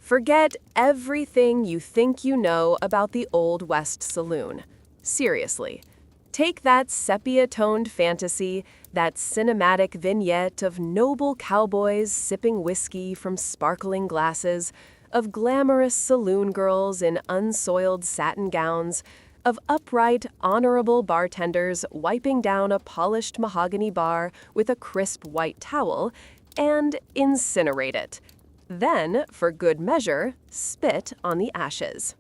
Forget everything you think you know about the Old West Saloon. Seriously. Take that sepia-toned fantasy, that cinematic vignette of noble cowboys sipping whiskey from sparkling glasses, of glamorous saloon girls in unsoiled satin gowns, of upright, honorable bartenders wiping down a polished mahogany bar with a crisp white towel, and incinerate it. Then, for good measure, spit on the ashes.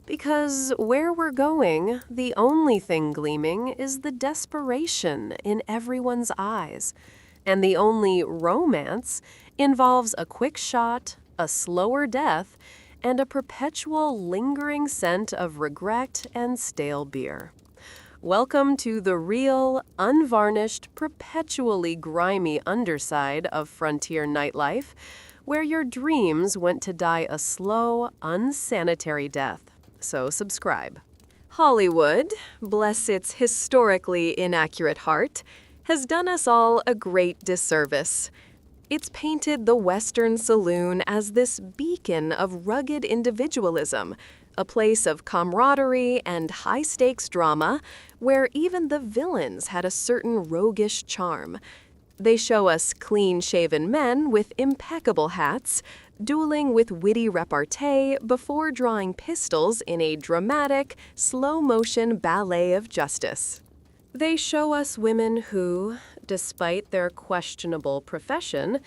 Because where we're going, the only thing gleaming is the desperation in everyone's eyes. And the only romance involves a quick shot, a slower death, and a perpetual lingering scent of regret and stale beer. Welcome to the real, unvarnished, perpetually grimy underside of frontier nightlife, where your dreams went to die a slow, unsanitary death. So subscribe. Hollywood, bless its historically inaccurate heart, has done us all a great disservice. It's painted the Western saloon as this beacon of rugged individualism, a place of camaraderie and high-stakes drama where even the villains had a certain roguish charm. They show us clean-shaven men with impeccable hats, dueling with witty repartee before drawing pistols in a dramatic, slow-motion ballet of justice. They show us women who, despite their questionable profession,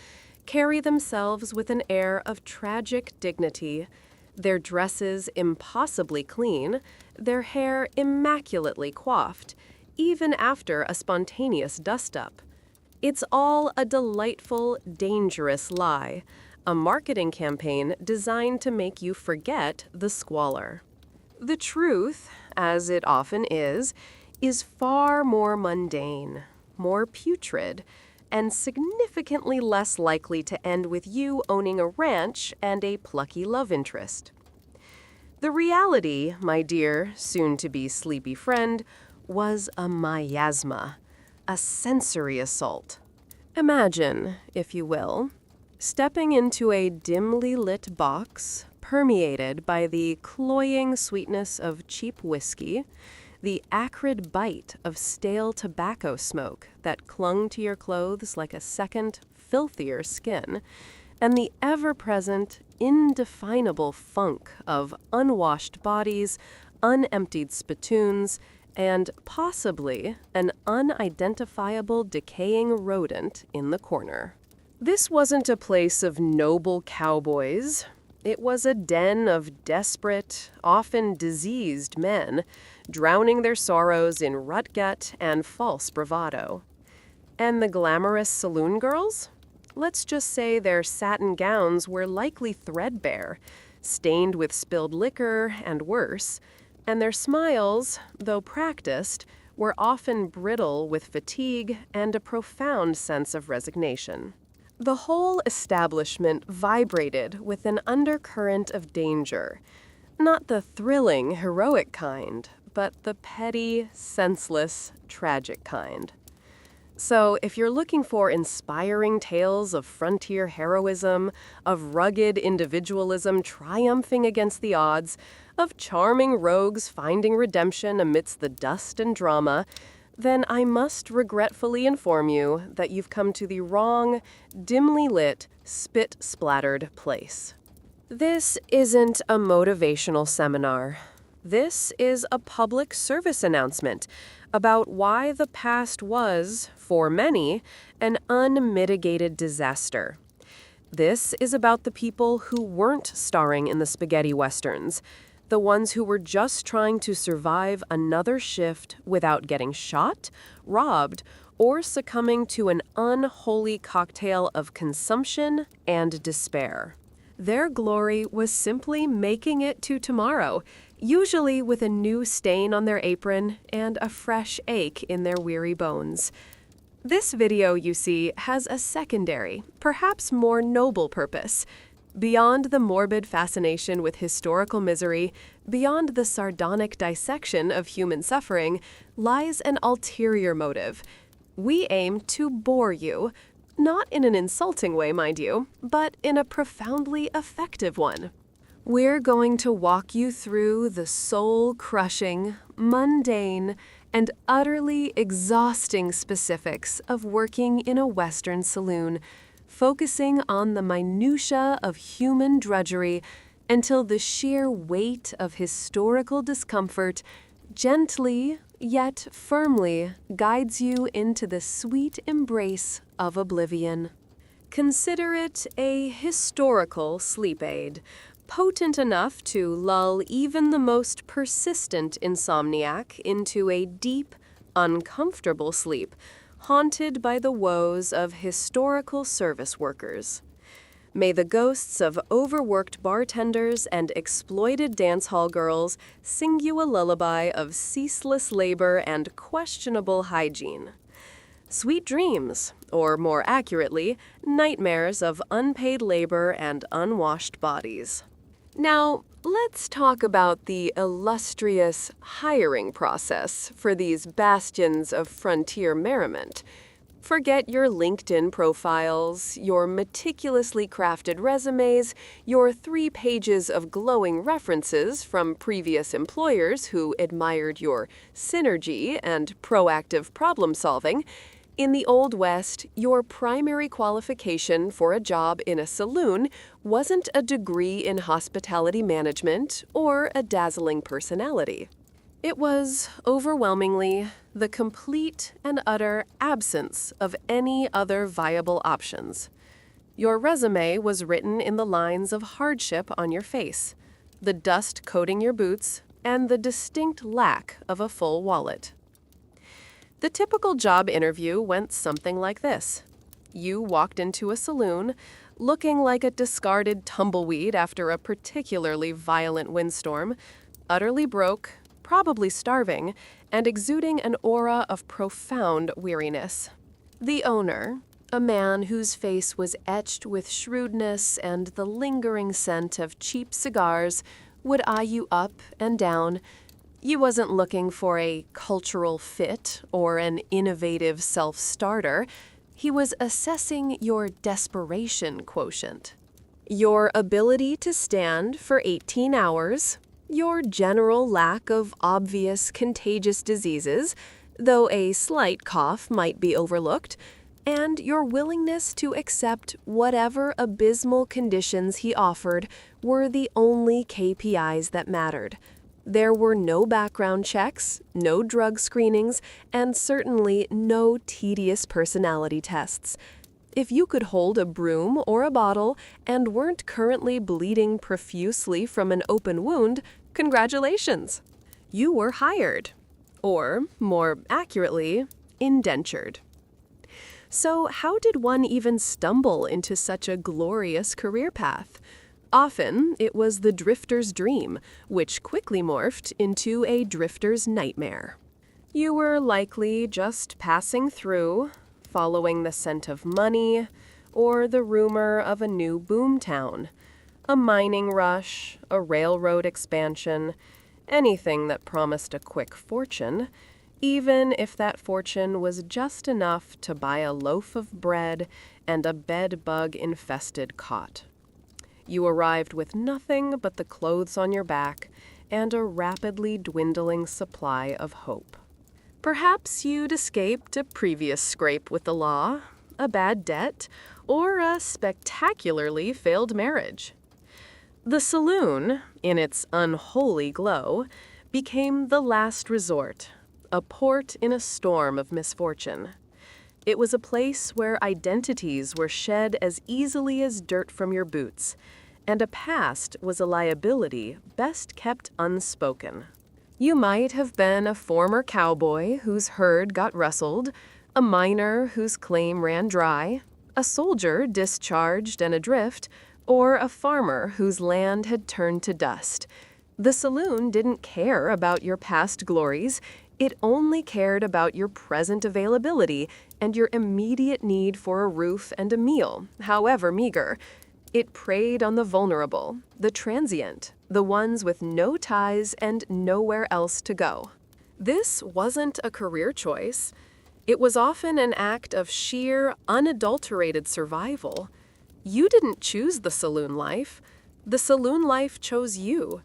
carry themselves with an air of tragic dignity, their dresses impossibly clean, their hair immaculately coiffed, even after a spontaneous dust-up. It's all a delightful, dangerous lie, a marketing campaign designed to make you forget the squalor. The truth, as it often is far more mundane, more putrid, and significantly less likely to end with you owning a ranch and a plucky love interest. The reality, my dear, soon-to-be sleepy friend, was a miasma, a sensory assault. Imagine, if you will, stepping into a dimly lit box permeated by the cloying sweetness of cheap whiskey, the acrid bite of stale tobacco smoke that clung to your clothes like a second, filthier skin, and the ever-present, indefinable funk of unwashed bodies, unemptied spittoons, and possibly an unidentifiable decaying rodent in the corner. This wasn't a place of noble cowboys. It was a den of desperate, often diseased men, drowning their sorrows in rut-gut and false bravado. And the glamorous saloon girls? Let's just say their satin gowns were likely threadbare, stained with spilled liquor and worse, and their smiles, though practiced, were often brittle with fatigue and a profound sense of resignation. The whole establishment vibrated with an undercurrent of danger, not the thrilling, heroic kind, but the petty, senseless, tragic kind. So, if you're looking for inspiring tales of frontier heroism, of rugged individualism triumphing against the odds, of charming rogues finding redemption amidst the dust and drama, then I must regretfully inform you that you've come to the wrong, dimly lit, spit-splattered place. This isn't a motivational seminar. This is a public service announcement about why the past was, for many, an unmitigated disaster. This is about the people who weren't starring in the spaghetti westerns, the ones who were just trying to survive another shift without getting shot, robbed, or succumbing to an unholy cocktail of consumption and despair. Their glory was simply making it to tomorrow, usually with a new stain on their apron and a fresh ache in their weary bones. This video, you see, has a secondary, perhaps more noble purpose. Beyond the morbid fascination with historical misery, beyond the sardonic dissection of human suffering, lies an ulterior motive. We aim to bore you, Not in an insulting way, mind you, but in a profoundly effective one. We're going to walk you through the soul-crushing, mundane, and utterly exhausting specifics of working in a Western saloon, focusing on the minutiae of human drudgery until the sheer weight of historical discomfort gently, yet firmly, guides you into the sweet embrace of oblivion. Consider it a historical sleep aid, potent enough to lull even the most persistent insomniac into a deep, uncomfortable sleep, haunted by the woes of historical service workers. May the ghosts of overworked bartenders and exploited dance hall girls sing you a lullaby of ceaseless labor and questionable hygiene. Sweet dreams, or more accurately, nightmares of unpaid labor and unwashed bodies. Now, let's talk about the illustrious hiring process for these bastions of frontier merriment. Forget your LinkedIn profiles, your meticulously crafted resumes, your 3 pages of glowing references from previous employers who admired your synergy and proactive problem solving. In the Old West, your primary qualification for a job in a saloon wasn't a degree in hospitality management or a dazzling personality. It was, overwhelmingly, the complete and utter absence of any other viable options. Your resume was written in the lines of hardship on your face, the dust coating your boots, and the distinct lack of a full wallet. The typical job interview went something like this. You walked into a saloon, looking like a discarded tumbleweed after a particularly violent windstorm, utterly broke, probably starving, and exuding an aura of profound weariness. The owner, a man whose face was etched with shrewdness and the lingering scent of cheap cigars, would eye you up and down. You wasn't looking for a cultural fit or an innovative self-starter. He was assessing your desperation quotient. Your ability to stand for 18 hours, your general lack of obvious contagious diseases, though a slight cough might be overlooked, and your willingness to accept whatever abysmal conditions he offered were the only KPIs that mattered. There were no background checks, no drug screenings, and certainly no tedious personality tests. If you could hold a broom or a bottle and weren't currently bleeding profusely from an open wound, congratulations! You were hired. Or, more accurately, indentured. So how did one even stumble into such a glorious career path? Often, it was the drifter's dream, which quickly morphed into a drifter's nightmare. You were likely just passing through, following the scent of money, or the rumor of a new boomtown, a mining rush, a railroad expansion, anything that promised a quick fortune, even if that fortune was just enough to buy a loaf of bread and a bed-bug-infested cot. You arrived with nothing but the clothes on your back and a rapidly dwindling supply of hope. Perhaps you'd escaped a previous scrape with the law, a bad debt, or a spectacularly failed marriage. The saloon, in its unholy glow, became the last resort, a port in a storm of misfortune. It was a place where identities were shed as easily as dirt from your boots, and a past was a liability best kept unspoken. You might have been a former cowboy whose herd got rustled, a miner whose claim ran dry, a soldier discharged and adrift, or a farmer whose land had turned to dust. The saloon didn't care about your past glories. It only cared about your present availability and your immediate need for a roof and a meal, however meager. It preyed on the vulnerable, the transient, the ones with no ties and nowhere else to go. This wasn't a career choice. It was often an act of sheer, unadulterated survival. You didn't choose the saloon life. The saloon life chose you,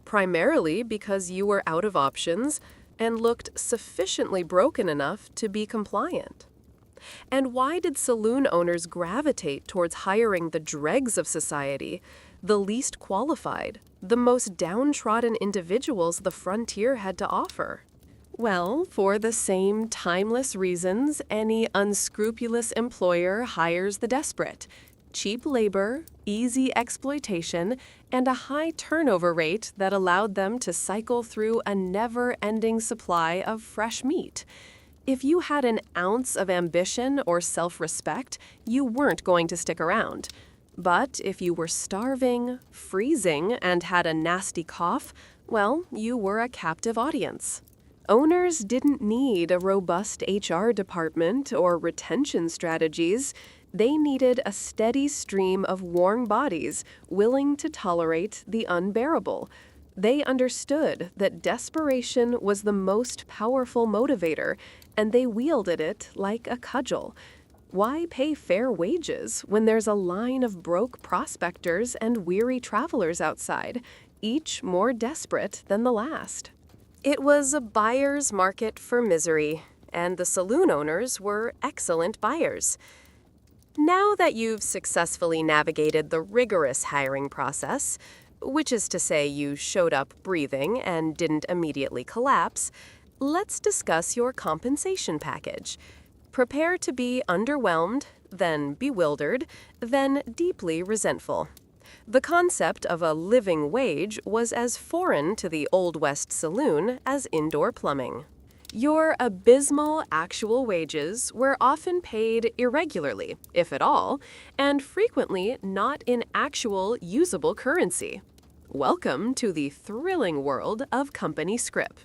primarily because you were out of options and looked sufficiently broken enough to be compliant. And why did saloon owners gravitate towards hiring the dregs of society, the least qualified, the most downtrodden individuals the frontier had to offer? Well, for the same timeless reasons any unscrupulous employer hires the desperate: cheap labor, easy exploitation, and a high turnover rate that allowed them to cycle through a never-ending supply of fresh meat. If you had an ounce of ambition or self-respect, you weren't going to stick around. But if you were starving, freezing, and had a nasty cough, well, you were a captive audience. Owners didn't need a robust HR department or retention strategies. They needed a steady stream of warm bodies willing to tolerate the unbearable. They understood that desperation was the most powerful motivator, and they wielded it like a cudgel. Why pay fair wages when there's a line of broke prospectors and weary travelers outside, each more desperate than the last? It was a buyer's market for misery, and the saloon owners were excellent buyers. Now that you've successfully navigated the rigorous hiring process, which is to say you showed up breathing and didn't immediately collapse, let's discuss your compensation package. Prepare to be underwhelmed, then bewildered, then deeply resentful. The concept of a living wage was as foreign to the Old West saloon as indoor plumbing. Your abysmal actual wages were often paid irregularly, if at all, and frequently not in actual usable currency. Welcome to the thrilling world of company scrip.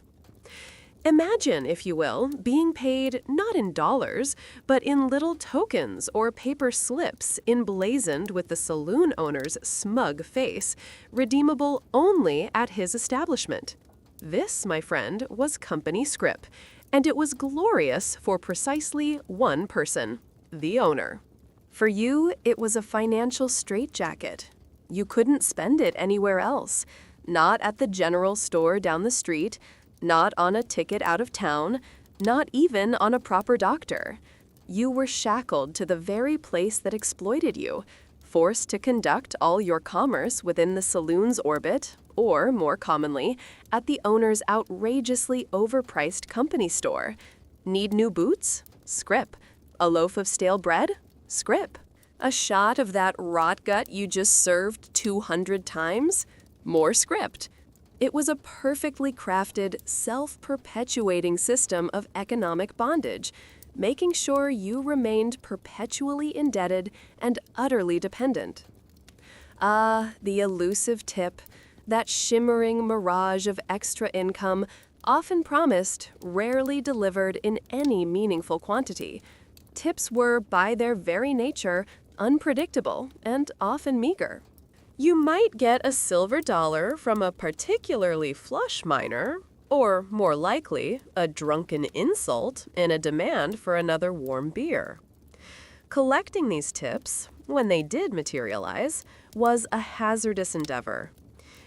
Imagine, if you will, being paid not in dollars, but in little tokens or paper slips emblazoned with the saloon owner's smug face, redeemable only at his establishment. This, my friend, was company scrip, and it was glorious for precisely one person, the owner. For you, it was a financial straitjacket. You couldn't spend it anywhere else, not at the general store down the street, not on a ticket out of town, not even on a proper doctor. You were shackled to the very place that exploited you, forced to conduct all your commerce within the saloon's orbit, or, more commonly, at the owner's outrageously overpriced company store. Need new boots? Scrip. A loaf of stale bread? Scrip. A shot of that rot gut you just served 200 times? More script. It was a perfectly crafted, self-perpetuating system of economic bondage, making sure you remained perpetually indebted and utterly dependent. Ah, the elusive tip, that shimmering mirage of extra income, often promised, rarely delivered in any meaningful quantity. Tips were, by their very nature, unpredictable and often meager. You might get a silver dollar from a particularly flush miner, or, more likely, a drunken insult in a demand for another warm beer. Collecting these tips, when they did materialize, was a hazardous endeavor.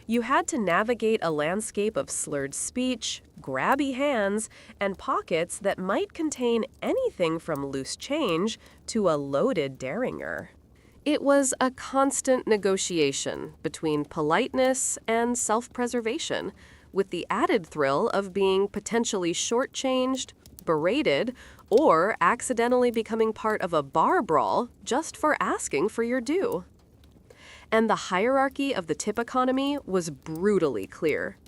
You had to navigate a landscape of slurred speech, grabby hands, and pockets that might contain anything from loose change to a loaded derringer. It was a constant negotiation between politeness and self-preservation, with the added thrill of being potentially shortchanged, berated, or accidentally becoming part of a bar brawl just for asking for your due. And the hierarchy of the tip economy was brutally clear.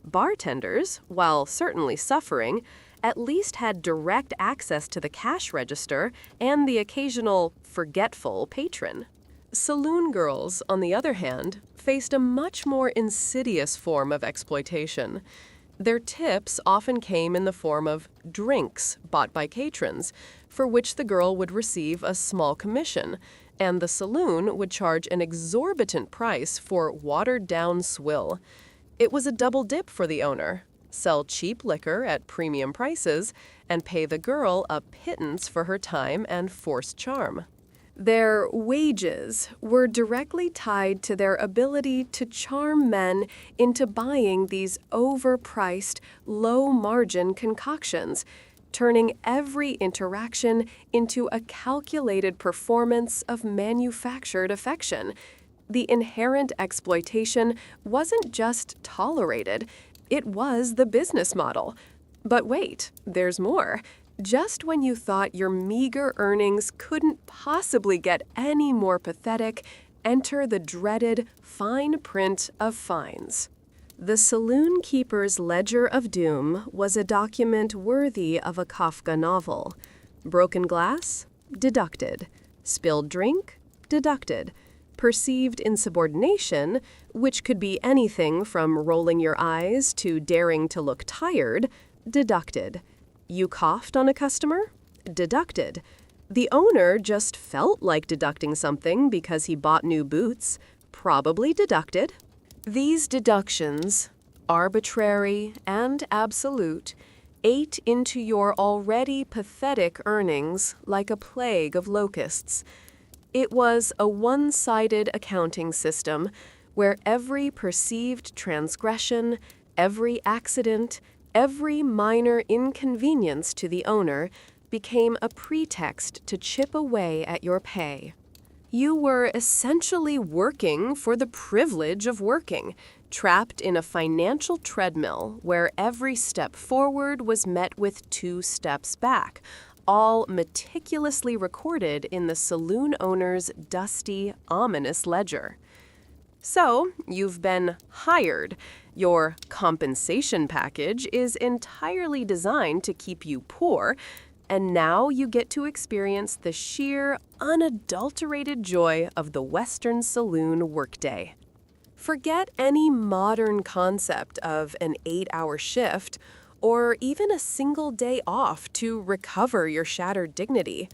Bartenders, while certainly suffering, at least had direct access to the cash register and the occasional forgetful patron. Saloon girls, on the other hand, faced a much more insidious form of exploitation. Their tips often came in the form of drinks bought by patrons, for which the girl would receive a small commission, and the saloon would charge an exorbitant price for watered-down swill. It was a double dip for the owner. sell cheap liquor at premium prices, and pay the girl a pittance for her time and forced charm. Their wages were directly tied to their ability to charm men into buying these overpriced, low-margin concoctions, turning every interaction into a calculated performance of manufactured affection. The inherent exploitation wasn't just tolerated, it was the business model. But wait, there's more. Just when you thought your meager earnings couldn't possibly get any more pathetic, enter the dreaded fine print of fines. The saloon keeper's ledger of doom was a document worthy of a Kafka novel. Broken glass? Deducted. Spilled drink? Deducted. Perceived insubordination, which could be anything from rolling your eyes to daring to look tired? Deducted. You coughed on a customer? Deducted. The owner just felt like deducting something because he bought new boots? Probably deducted. These deductions, arbitrary and absolute, ate into your already pathetic earnings like a plague of locusts. It was a one-sided accounting system where every perceived transgression, every accident, every minor inconvenience to the owner became a pretext to chip away at your pay. You were essentially working for the privilege of working, trapped in a financial treadmill where every step forward was met with 2 steps back, all meticulously recorded in the saloon owner's dusty, ominous ledger. So, you've been hired. Your compensation package is entirely designed to keep you poor, and now you get to experience the sheer, unadulterated joy of the Western saloon workday. Forget any modern concept of an 8-hour shift or even a single day off to recover your shattered dignity.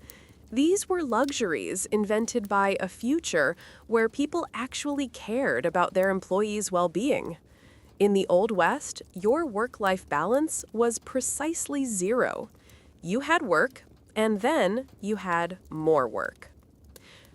These were luxuries invented by a future where people actually cared about their employees' well-being. In the Old West, your work-life balance was precisely 0. You had work, and then you had more work.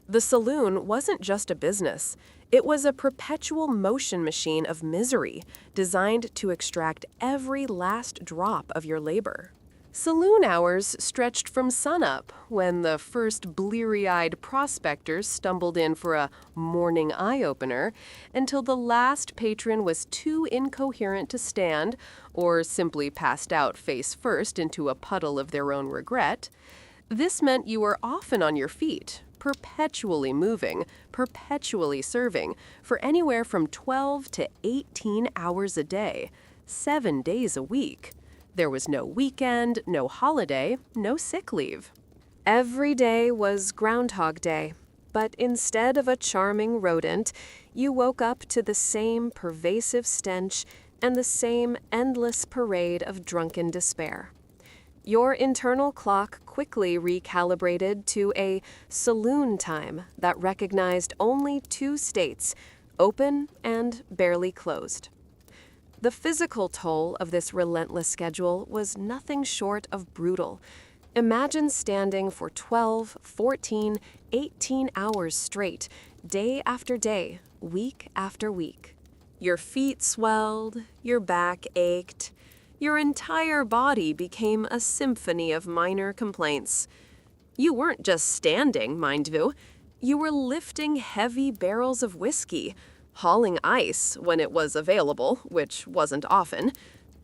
The saloon wasn't just a business. It was a perpetual motion machine of misery designed to extract every last drop of your labor. Saloon hours stretched from sunup, when the first bleary-eyed prospectors stumbled in for a morning eye-opener, until the last patron was too incoherent to stand, or simply passed out face first into a puddle of their own regret. This meant you were often on your feet, perpetually moving, perpetually serving, for anywhere from 12 to 18 hours a day, 7 days a week. There was no weekend, no holiday, no sick leave. Every day was Groundhog Day, but instead of a charming rodent, you woke up to the same pervasive stench and the same endless parade of drunken despair. Your internal clock quickly recalibrated to a saloon time that recognized only 2 states, open and barely closed. The physical toll of this relentless schedule was nothing short of brutal. Imagine standing for 12, 14, 18 hours straight, day after day, week after week. Your feet swelled, your back ached, your entire body became a symphony of minor complaints. You weren't just standing, mind you. You were lifting heavy barrels of whiskey, hauling ice when it was available, which wasn't often,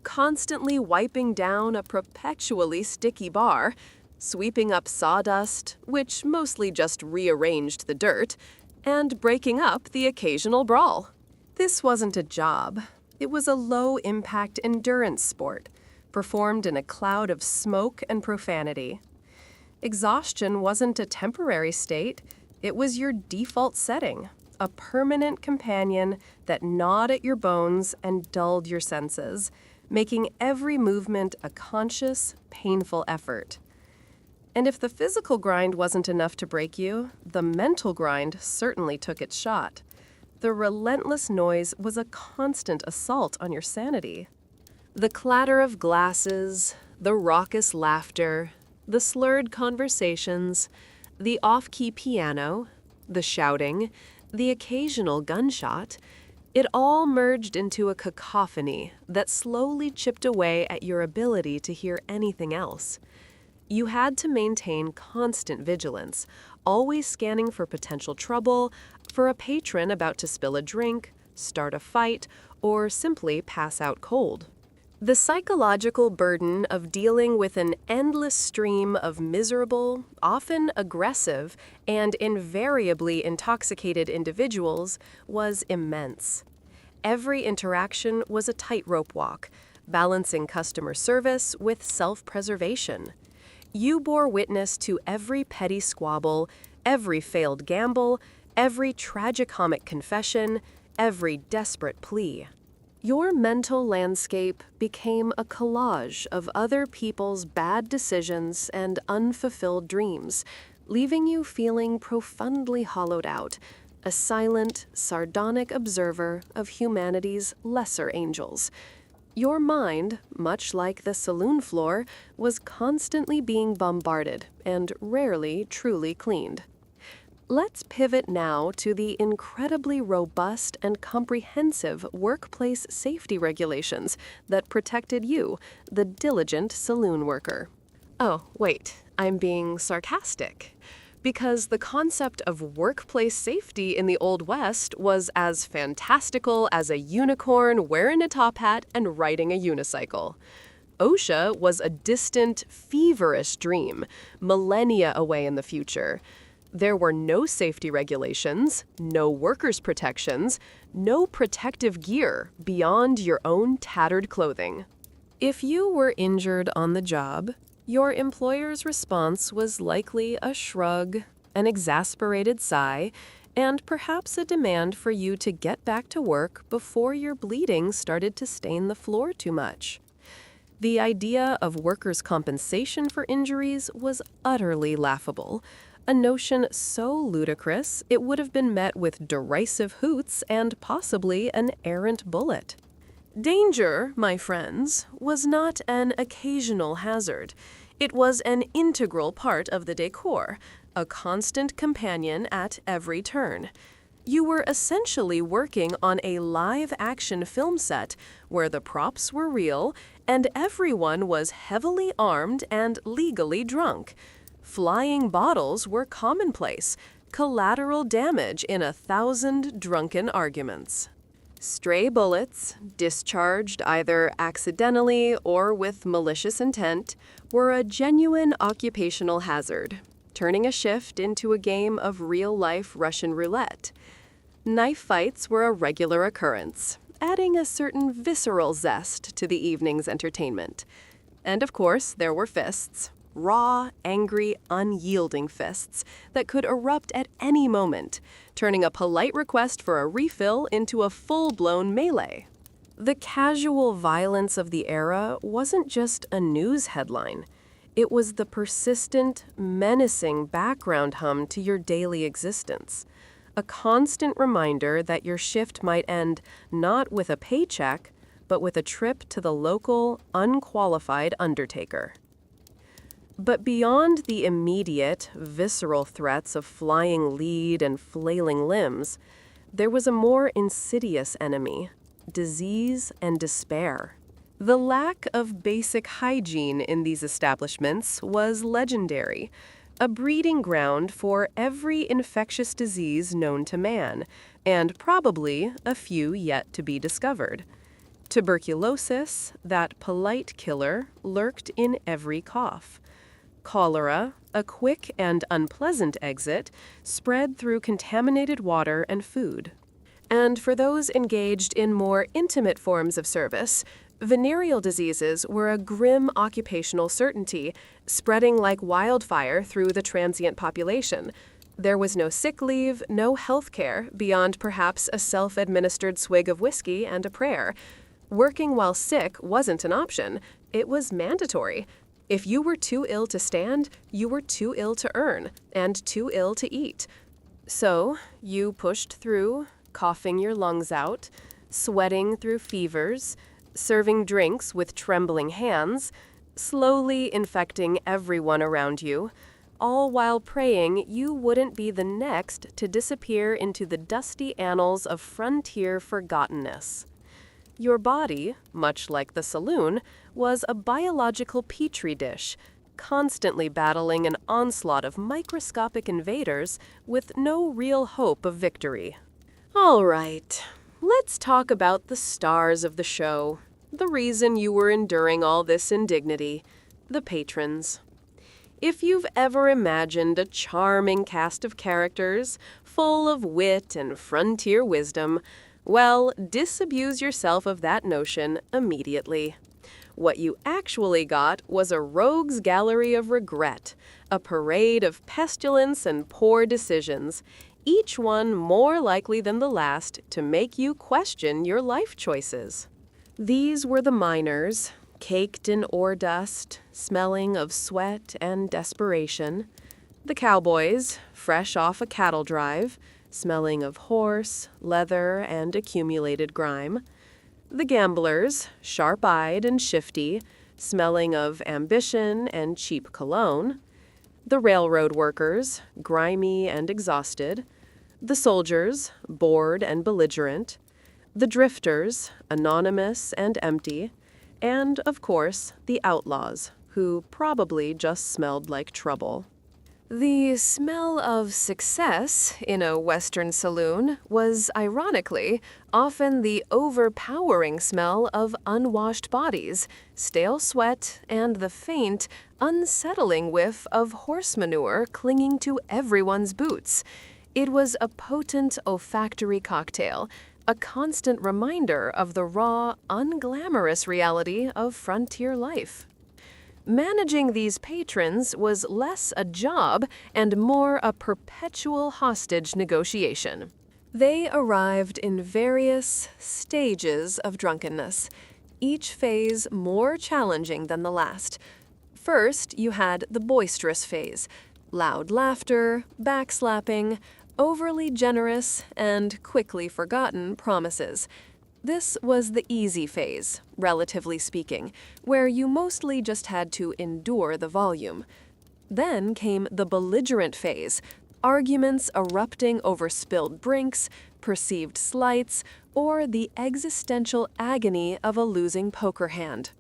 constantly wiping down a perpetually sticky bar, sweeping up sawdust, which mostly just rearranged the dirt, and breaking up the occasional brawl. This wasn't a job. It was a low-impact endurance sport, performed in a cloud of smoke and profanity. Exhaustion wasn't a temporary state. It was your default setting. A permanent companion that gnawed at your bones and dulled your senses, making every movement a conscious, painful effort. And if the physical grind wasn't enough to break you, the mental grind certainly took its shot. The relentless noise was a constant assault on your sanity. The clatter of glasses, the raucous laughter, the slurred conversations, the off-key piano, the shouting, the occasional gunshot, it all merged into a cacophony that slowly chipped away at your ability to hear anything else. You had to maintain constant vigilance, always scanning for potential trouble, for a patron about to spill a drink, start a fight, or simply pass out cold. The psychological burden of dealing with an endless stream of miserable, often aggressive, and invariably intoxicated individuals was immense. Every interaction was a tightrope walk, balancing customer service with self-preservation. You bore witness to every petty squabble, every failed gamble, every tragicomic confession, every desperate plea. Your mental landscape became a collage of other people's bad decisions and unfulfilled dreams, leaving you feeling profoundly hollowed out, a silent, sardonic observer of humanity's lesser angels. Your mind, much like the saloon floor, was constantly being bombarded and rarely truly cleaned. Let's pivot now to the incredibly robust and comprehensive workplace safety regulations that protected you, the diligent saloon worker. Oh, wait, I'm being sarcastic. Because the concept of workplace safety in the Old West was as fantastical as a unicorn wearing a top hat and riding a unicycle. OSHA was a distant, feverish dream, millennia away in the future. There were no safety regulations, no workers' protections, no protective gear beyond your own tattered clothing. If you were injured on the job, your employer's response was likely a shrug, an exasperated sigh, and perhaps a demand for you to get back to work before your bleeding started to stain the floor too much. The idea of workers' compensation for injuries was utterly laughable, a notion so ludicrous it would have been met with derisive hoots and possibly an errant bullet. Danger, my friends, was not an occasional hazard. It was an integral part of the decor, a constant companion at every turn. You were essentially working on a live-action film set where the props were real and everyone was heavily armed and legally drunk. Flying bottles were commonplace, collateral damage in 1,000 drunken arguments. Stray bullets, discharged either accidentally or with malicious intent, were a genuine occupational hazard, turning a shift into a game of real-life Russian roulette. Knife fights were a regular occurrence, adding a certain visceral zest to the evening's entertainment. And of course, there were fists. Raw, angry, unyielding fists that could erupt at any moment, turning a polite request for a refill into a full-blown melee. The casual violence of the era wasn't just a news headline. It was the persistent, menacing background hum to your daily existence. A constant reminder that your shift might end not with a paycheck, but with a trip to the local, unqualified undertaker. But beyond the immediate, visceral threats of flying lead and flailing limbs, there was a more insidious enemy: disease and despair. The lack of basic hygiene in these establishments was legendary, a breeding ground for every infectious disease known to man, and probably a few yet to be discovered. Tuberculosis, that polite killer, lurked in every cough. Cholera, a quick and unpleasant exit, spread through contaminated water and food. And for those engaged in more intimate forms of service, venereal diseases were a grim occupational certainty, spreading like wildfire through the transient population. There was no sick leave, no health care, beyond perhaps a self-administered swig of whiskey and a prayer. Working while sick wasn't an option. It was mandatory. If you were too ill to stand, you were too ill to earn, and too ill to eat. So, you pushed through, coughing your lungs out, sweating through fevers, serving drinks with trembling hands, slowly infecting everyone around you, all while praying you wouldn't be the next to disappear into the dusty annals of frontier forgottenness. Your body, much like the saloon, was a biological petri dish, constantly battling an onslaught of microscopic invaders with no real hope of victory. All right, let's talk about the stars of the show, the reason you were enduring all this indignity, the patrons. If you've ever imagined a charming cast of characters, full of wit and frontier wisdom, well, disabuse yourself of that notion immediately. What you actually got was a rogues gallery of regret, a parade of pestilence and poor decisions, each one more likely than the last to make you question your life choices. These were the miners, caked in ore dust, smelling of sweat and desperation. The cowboys, fresh off a cattle drive, smelling of horse, leather, and accumulated grime. The gamblers, sharp-eyed and shifty, smelling of ambition and cheap cologne. The railroad workers, grimy and exhausted. The soldiers, bored and belligerent. The drifters, anonymous and empty. And, of course, the outlaws, who probably just smelled like trouble. The smell of success in a Western saloon was, ironically, often the overpowering smell of unwashed bodies, stale sweat, and the faint, unsettling whiff of horse manure clinging to everyone's boots. It was a potent olfactory cocktail, a constant reminder of the raw, unglamorous reality of frontier life. Managing these patrons was less a job and more a perpetual hostage negotiation. They arrived in various stages of drunkenness, each phase more challenging than the last. First, you had the boisterous phase, loud laughter, backslapping, overly generous, and quickly forgotten promises. This was the easy phase, relatively speaking, where you mostly just had to endure the volume. Then came the belligerent phase, arguments erupting over spilled drinks, perceived slights, or the existential agony of a losing poker hand.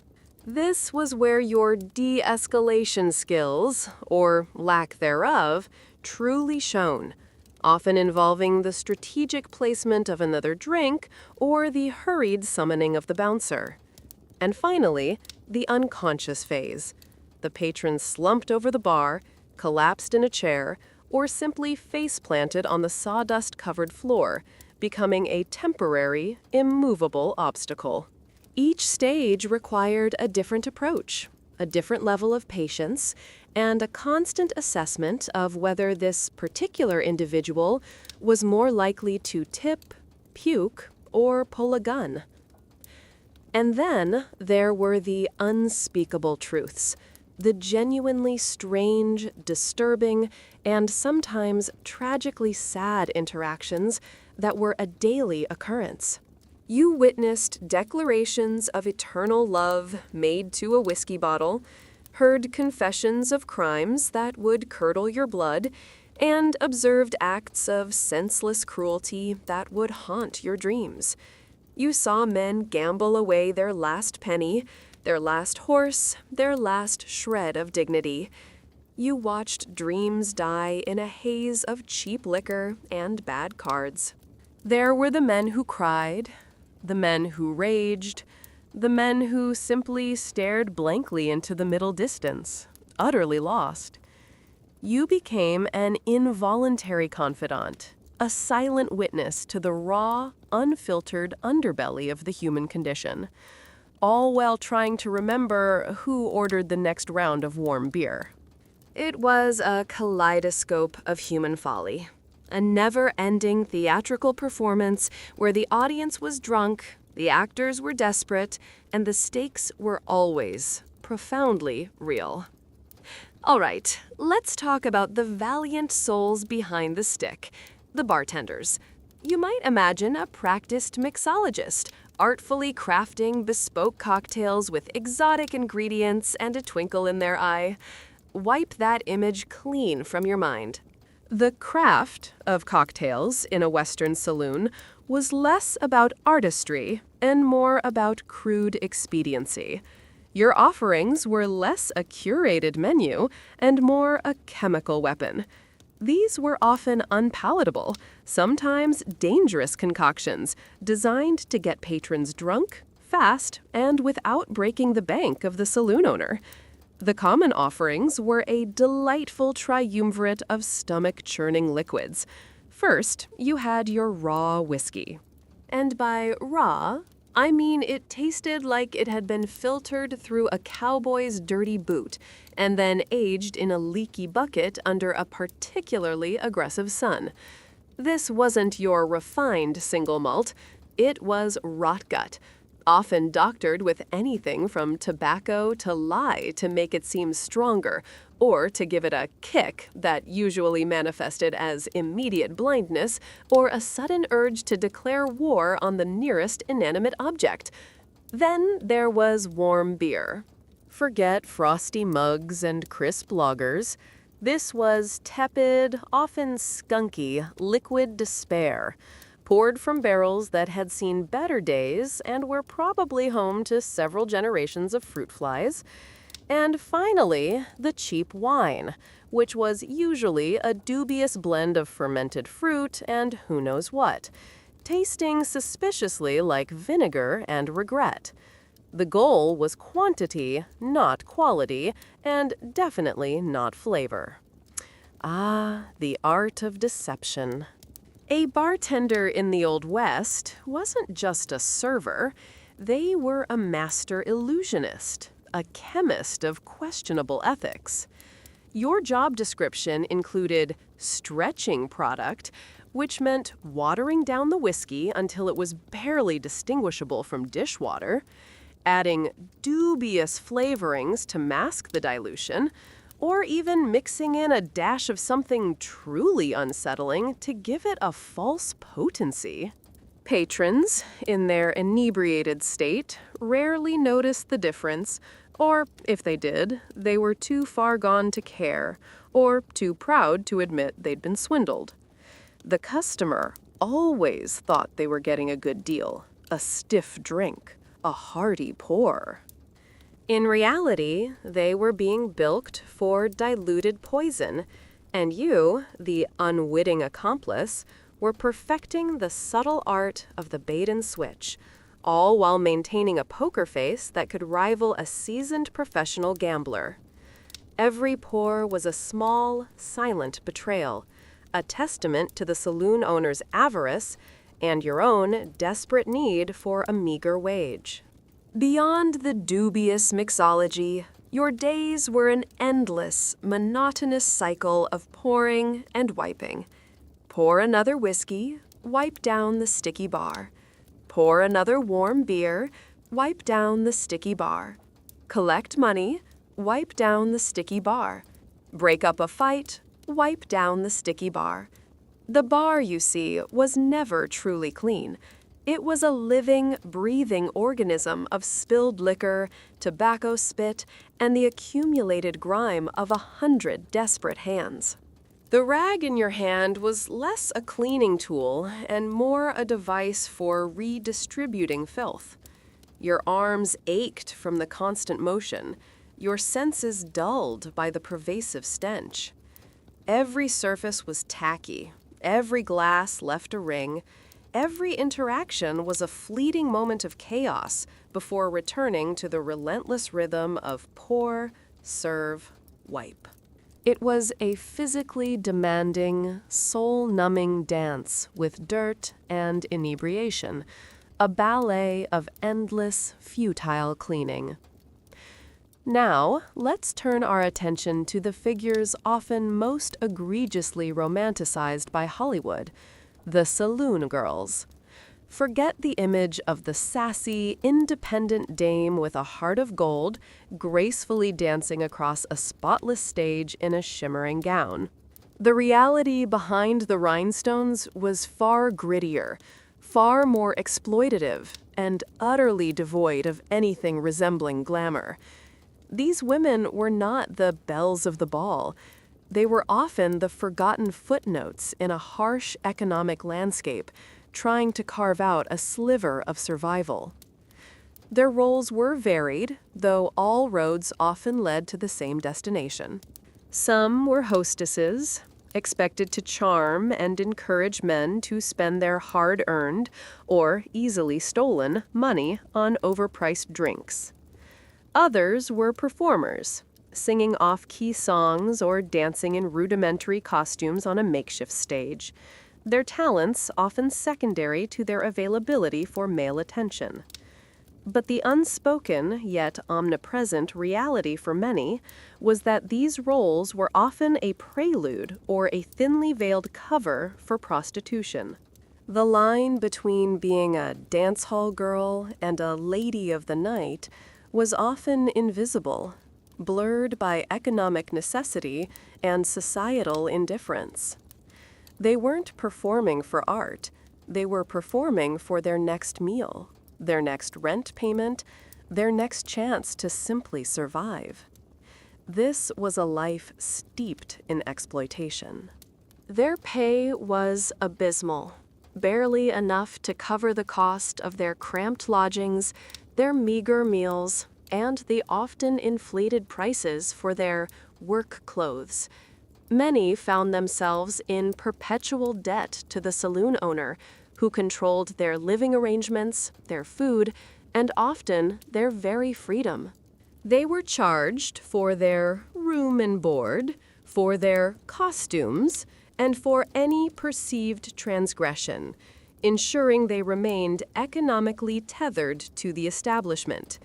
This was where your de-escalation skills, or lack thereof, truly shone, often involving the strategic placement of another drink or the hurried summoning of the bouncer. And finally, the unconscious phase. The patron slumped over the bar, collapsed in a chair, or simply face-planted on the sawdust-covered floor, becoming a temporary, immovable obstacle. Each stage required a different approach, a different level of patience, and a constant assessment of whether this particular individual was more likely to tip, puke, or pull a gun. And then there were the unspeakable truths, the genuinely strange, disturbing, and sometimes tragically sad interactions that were a daily occurrence. You witnessed declarations of eternal love made to a whiskey bottle, heard confessions of crimes that would curdle your blood, and observed acts of senseless cruelty that would haunt your dreams. You saw men gamble away their last penny, their last horse, their last shred of dignity. You watched dreams die in a haze of cheap liquor and bad cards. There were the men who cried, the men who raged, the men who simply stared blankly into the middle distance, utterly lost. You became an involuntary confidant, a silent witness to the raw, unfiltered underbelly of the human condition, all while trying to remember who ordered the next round of warm beer. It was a kaleidoscope of human folly, a never-ending theatrical performance where the audience was drunk, the actors were desperate, and the stakes were always profoundly real. All right, let's talk about the valiant souls behind the stick, the bartenders. You might imagine a practiced mixologist, artfully crafting bespoke cocktails with exotic ingredients and a twinkle in their eye. Wipe that image clean from your mind. The craft of cocktails in a Western saloon was less about artistry and more about crude expediency. Your offerings were less a curated menu and more a chemical weapon. These were often unpalatable, sometimes dangerous concoctions designed to get patrons drunk, fast, and without breaking the bank of the saloon owner. The common offerings were a delightful triumvirate of stomach-churning liquids. First, you had your raw whiskey. And by raw, I mean it tasted like it had been filtered through a cowboy's dirty boot and then aged in a leaky bucket under a particularly aggressive sun. This wasn't your refined single malt. It was rot gut, often doctored with anything from tobacco to lye to make it seem stronger, or to give it a kick that usually manifested as immediate blindness or a sudden urge to declare war on the nearest inanimate object. Then there was warm beer. Forget frosty mugs and crisp lagers. This was tepid, often skunky, liquid despair, poured from barrels that had seen better days and were probably home to several generations of fruit flies. And finally, the cheap wine, which was usually a dubious blend of fermented fruit and who knows what, tasting suspiciously like vinegar and regret. The goal was quantity, not quality, and definitely not flavor. Ah, the art of deception. A bartender in the Old West wasn't just a server. They were a master illusionist, a chemist of questionable ethics. Your job description included stretching product, which meant watering down the whiskey until it was barely distinguishable from dishwater, adding dubious flavorings to mask the dilution, or even mixing in a dash of something truly unsettling to give it a false potency. Patrons, in their inebriated state, rarely noticed the difference, or, if they did, they were too far gone to care, or too proud to admit they'd been swindled. The customer always thought they were getting a good deal, a stiff drink, a hearty pour. In reality, they were being bilked for diluted poison, and you, the unwitting accomplice, were perfecting the subtle art of the bait and switch, all while maintaining a poker face that could rival a seasoned professional gambler. Every pour was a small, silent betrayal, a testament to the saloon owner's avarice and your own desperate need for a meager wage. Beyond the dubious mixology, your days were an endless, monotonous cycle of pouring and wiping. Pour another whiskey, wipe down the sticky bar. Pour another warm beer, wipe down the sticky bar. Collect money, wipe down the sticky bar. Break up a fight, wipe down the sticky bar. The bar, you see, was never truly clean. It was a living, breathing organism of spilled liquor, tobacco spit, and the accumulated grime of 100 desperate hands. The rag in your hand was less a cleaning tool and more a device for redistributing filth. Your arms ached from the constant motion, your senses dulled by the pervasive stench. Every surface was tacky, every glass left a ring, every interaction was a fleeting moment of chaos before returning to the relentless rhythm of pour, serve, wipe. It was a physically demanding, soul-numbing dance with dirt and inebriation, a ballet of endless, futile cleaning. Now, let's turn our attention to the figures often most egregiously romanticized by Hollywood, the saloon girls. Forget the image of the sassy, independent dame with a heart of gold, gracefully dancing across a spotless stage in a shimmering gown. The reality behind the rhinestones was far grittier, far more exploitative, and utterly devoid of anything resembling glamour. These women were not the belles of the ball. They were often the forgotten footnotes in a harsh economic landscape, trying to carve out a sliver of survival. Their roles were varied, though all roads often led to the same destination. Some were hostesses, expected to charm and encourage men to spend their hard-earned, or easily stolen, money on overpriced drinks. Others were performers, singing off-key songs or dancing in rudimentary costumes on a makeshift stage, their talents often secondary to their availability for male attention. But the unspoken, yet omnipresent reality for many was that these roles were often a prelude or a thinly veiled cover for prostitution. The line between being a dance hall girl and a lady of the night was often invisible, blurred by economic necessity and societal indifference. They weren't performing for art, they were performing for their next meal, their next rent payment, their next chance to simply survive. This was a life steeped in exploitation. Their pay was abysmal, barely enough to cover the cost of their cramped lodgings, their meager meals, and the often inflated prices for their work clothes. Many found themselves in perpetual debt to the saloon owner, who controlled their living arrangements, their food, and often their very freedom. They were charged for their room and board, for their costumes, and for any perceived transgression, ensuring they remained economically tethered to the establishment.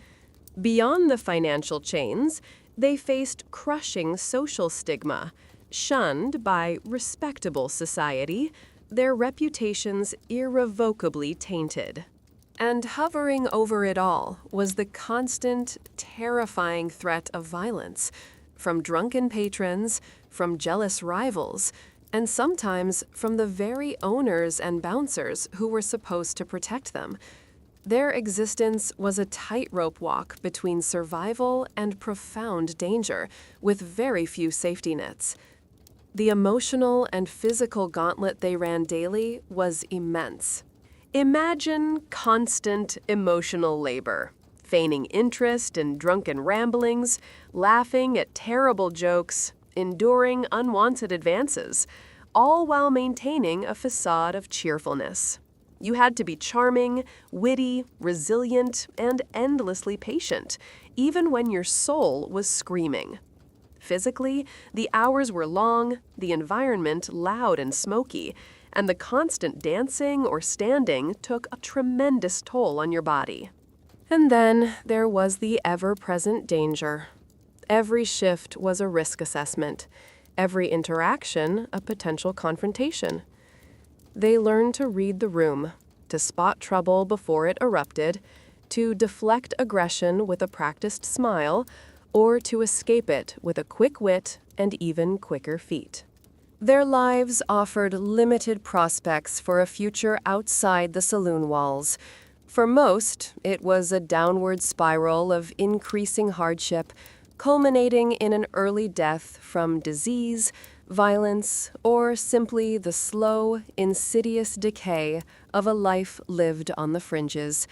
Beyond the financial chains, they faced crushing social stigma, shunned by respectable society, their reputations irrevocably tainted. And hovering over it all was the constant, terrifying threat of violence, from drunken patrons, from jealous rivals, and sometimes from the very owners and bouncers who were supposed to protect them. Their existence was a tightrope walk between survival and profound danger, with very few safety nets. The emotional and physical gauntlet they ran daily was immense. Imagine constant emotional labor, feigning interest in drunken ramblings, laughing at terrible jokes, enduring unwanted advances, all while maintaining a facade of cheerfulness. You had to be charming, witty, resilient, and endlessly patient, even when your soul was screaming. Physically, the hours were long, the environment loud and smoky, and the constant dancing or standing took a tremendous toll on your body. And then there was the ever-present danger. Every shift was a risk assessment, every interaction a potential confrontation. They learned to read the room, to spot trouble before it erupted, to deflect aggression with a practiced smile, or to escape it with a quick wit and even quicker feet. Their lives offered limited prospects for a future outside the saloon walls. For most, it was a downward spiral of increasing hardship, culminating in an early death from disease, violence, or simply the slow, insidious decay of a life lived on the fringes.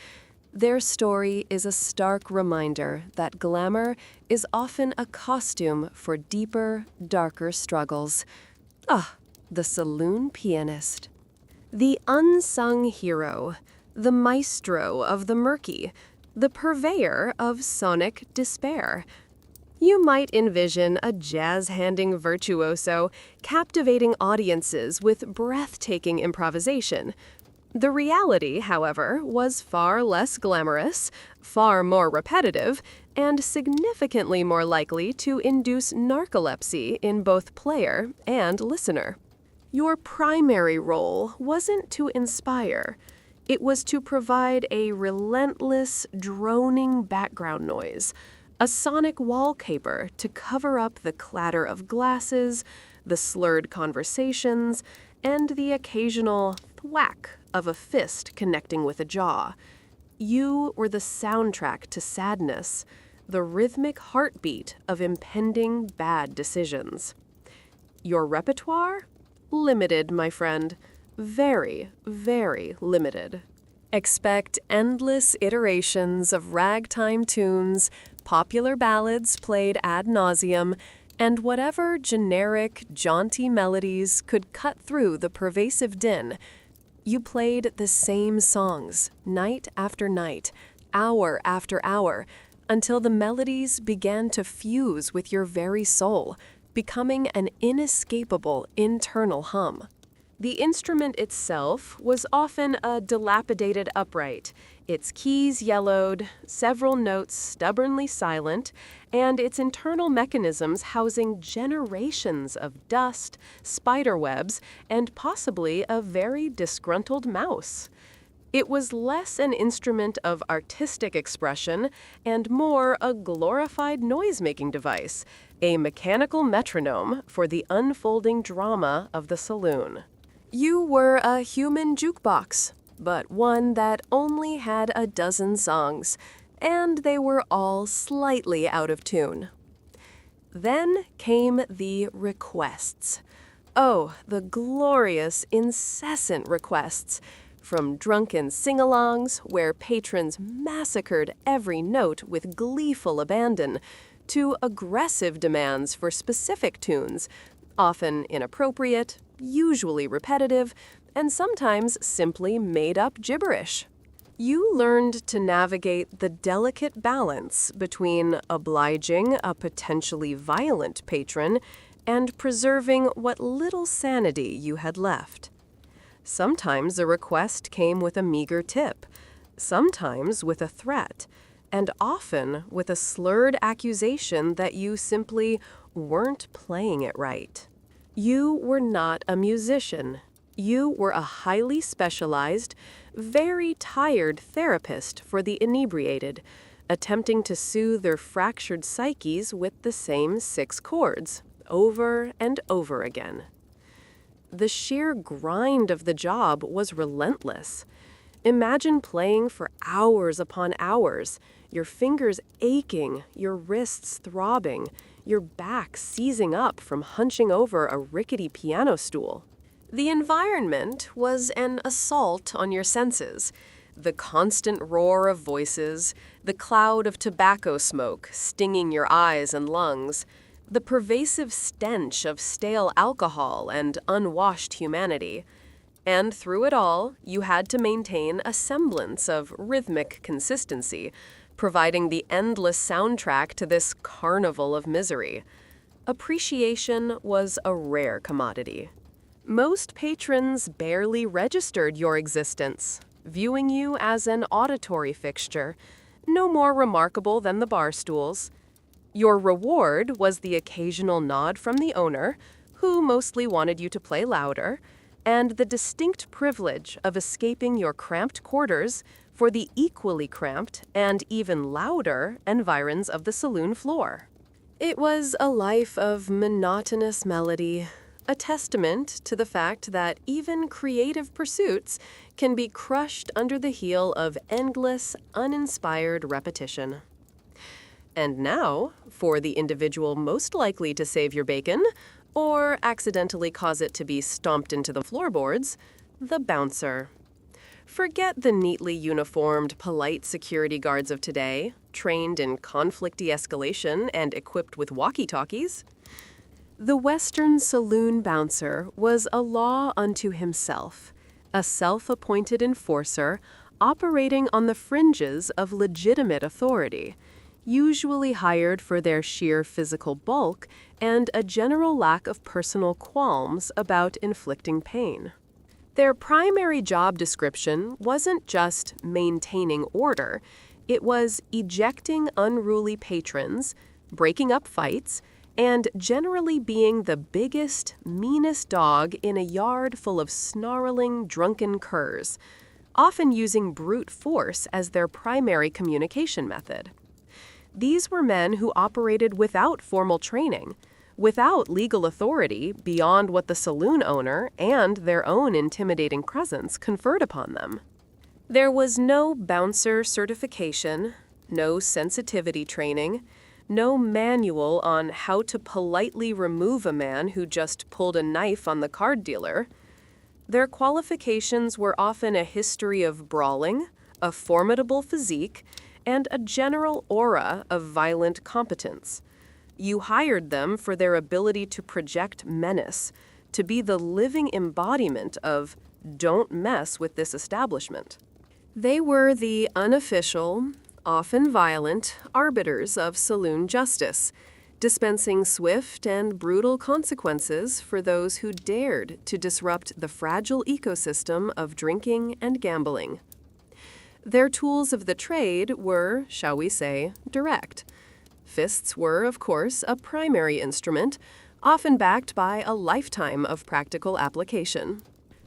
Their story is a stark reminder that glamour is often a costume for deeper, darker struggles. The saloon pianist. The unsung hero, the maestro of the murky, the purveyor of sonic despair. You might envision a jazz-handing virtuoso captivating audiences with breathtaking improvisation. The reality, however, was far less glamorous, far more repetitive, and significantly more likely to induce narcolepsy in both player and listener. Your primary role wasn't to inspire. It was to provide a relentless, droning background noise, a sonic wallpaper to cover up the clatter of glasses, the slurred conversations, and the occasional thwack of a fist connecting with a jaw. You were the soundtrack to sadness, the rhythmic heartbeat of impending bad decisions. Your repertoire? Limited, my friend. Very, very limited. Expect endless iterations of ragtime tunes, popular ballads played ad nauseum, and whatever generic, jaunty melodies could cut through the pervasive din. You played the same songs, night after night, hour after hour, until the melodies began to fuse with your very soul, becoming an inescapable internal hum. The instrument itself was often a dilapidated upright, its keys yellowed, several notes stubbornly silent, and its internal mechanisms housing generations of dust, spiderwebs, and possibly a very disgruntled mouse. It was less an instrument of artistic expression and more a glorified noise-making device, a mechanical metronome for the unfolding drama of the saloon. You were a human jukebox, but one that only had a dozen songs, and they were all slightly out of tune. Then came the requests. Oh, the glorious, incessant requests, from drunken sing-alongs where patrons massacred every note with gleeful abandon, to aggressive demands for specific tunes, often inappropriate, usually repetitive, and sometimes simply made-up gibberish. You learned to navigate the delicate balance between obliging a potentially violent patron and preserving what little sanity you had left. Sometimes a request came with a meager tip, sometimes with a threat, and often with a slurred accusation that you simply weren't playing it right. You were not a musician. You were a highly specialized, very tired therapist for the inebriated, attempting to soothe their fractured psyches with the same 6 chords, over and over again. The sheer grind of the job was relentless. Imagine playing for hours upon hours, your fingers aching, your wrists throbbing, your back seizing up from hunching over a rickety piano stool. The environment was an assault on your senses. The constant roar of voices, the cloud of tobacco smoke stinging your eyes and lungs, the pervasive stench of stale alcohol and unwashed humanity. And through it all, you had to maintain a semblance of rhythmic consistency, providing the endless soundtrack to this carnival of misery. Appreciation was a rare commodity. Most patrons barely registered your existence, viewing you as an auditory fixture, no more remarkable than the bar stools. Your reward was the occasional nod from the owner, who mostly wanted you to play louder, and the distinct privilege of escaping your cramped quarters for the equally cramped and even louder environs of the saloon floor. It was a life of monotonous melody, a testament to the fact that even creative pursuits can be crushed under the heel of endless, uninspired repetition. And now, for the individual most likely to save your bacon, or accidentally cause it to be stomped into the floorboards, the bouncer. Forget the neatly uniformed, polite security guards of today, trained in conflict de-escalation and equipped with walkie-talkies. The Western saloon bouncer was a law unto himself, a self-appointed enforcer operating on the fringes of legitimate authority, usually hired for their sheer physical bulk and a general lack of personal qualms about inflicting pain. Their primary job description wasn't just maintaining order, it was ejecting unruly patrons, breaking up fights, and generally being the biggest, meanest dog in a yard full of snarling, drunken curs, often using brute force as their primary communication method. These were men who operated without formal training, without legal authority beyond what the saloon owner and their own intimidating presence conferred upon them. There was no bouncer certification, no sensitivity training, no manual on how to politely remove a man who just pulled a knife on the card dealer. Their qualifications were often a history of brawling, a formidable physique, and a general aura of violent competence. You hired them for their ability to project menace, to be the living embodiment of "don't mess with this establishment." They were the unofficial, often violent, arbiters of saloon justice, dispensing swift and brutal consequences for those who dared to disrupt the fragile ecosystem of drinking and gambling. Their tools of the trade were, shall we say, direct. Fists were, of course, a primary instrument, often backed by a lifetime of practical application.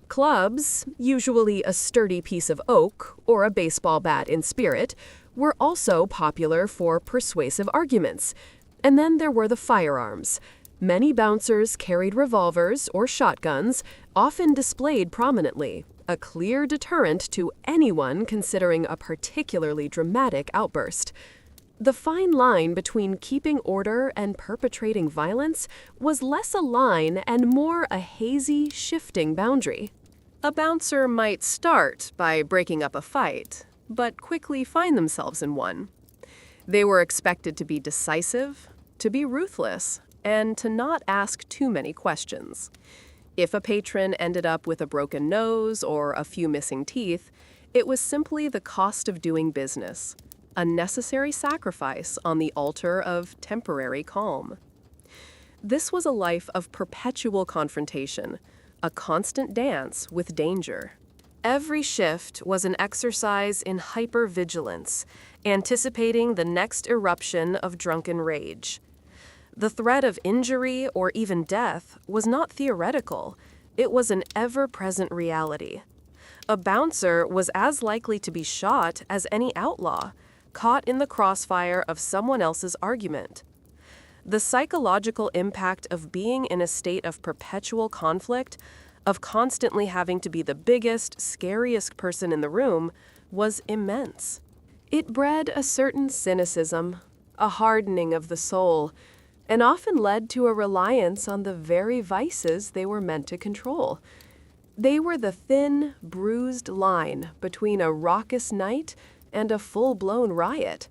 Clubs, usually a sturdy piece of oak or a baseball bat in spirit, were also popular for persuasive arguments. And then there were the firearms. Many bouncers carried revolvers or shotguns, often displayed prominently, a clear deterrent to anyone considering a particularly dramatic outburst. The fine line between keeping order and perpetrating violence was less a line and more a hazy, shifting boundary. A bouncer might start by breaking up a fight, but quickly find themselves in one. They were expected to be decisive, to be ruthless, and to not ask too many questions. If a patron ended up with a broken nose or a few missing teeth, it was simply the cost of doing business, a necessary sacrifice on the altar of temporary calm. This was a life of perpetual confrontation, a constant dance with danger. Every shift was an exercise in hypervigilance, anticipating the next eruption of drunken rage. The threat of injury or even death was not theoretical, it was an ever-present reality. A bouncer was as likely to be shot as any outlaw, caught in the crossfire of someone else's argument. The psychological impact of being in a state of perpetual conflict, of constantly having to be the biggest, scariest person in the room, was immense. It bred a certain cynicism, a hardening of the soul, and often led to a reliance on the very vices they were meant to control. They were the thin, bruised line between a raucous night and a full-blown riot,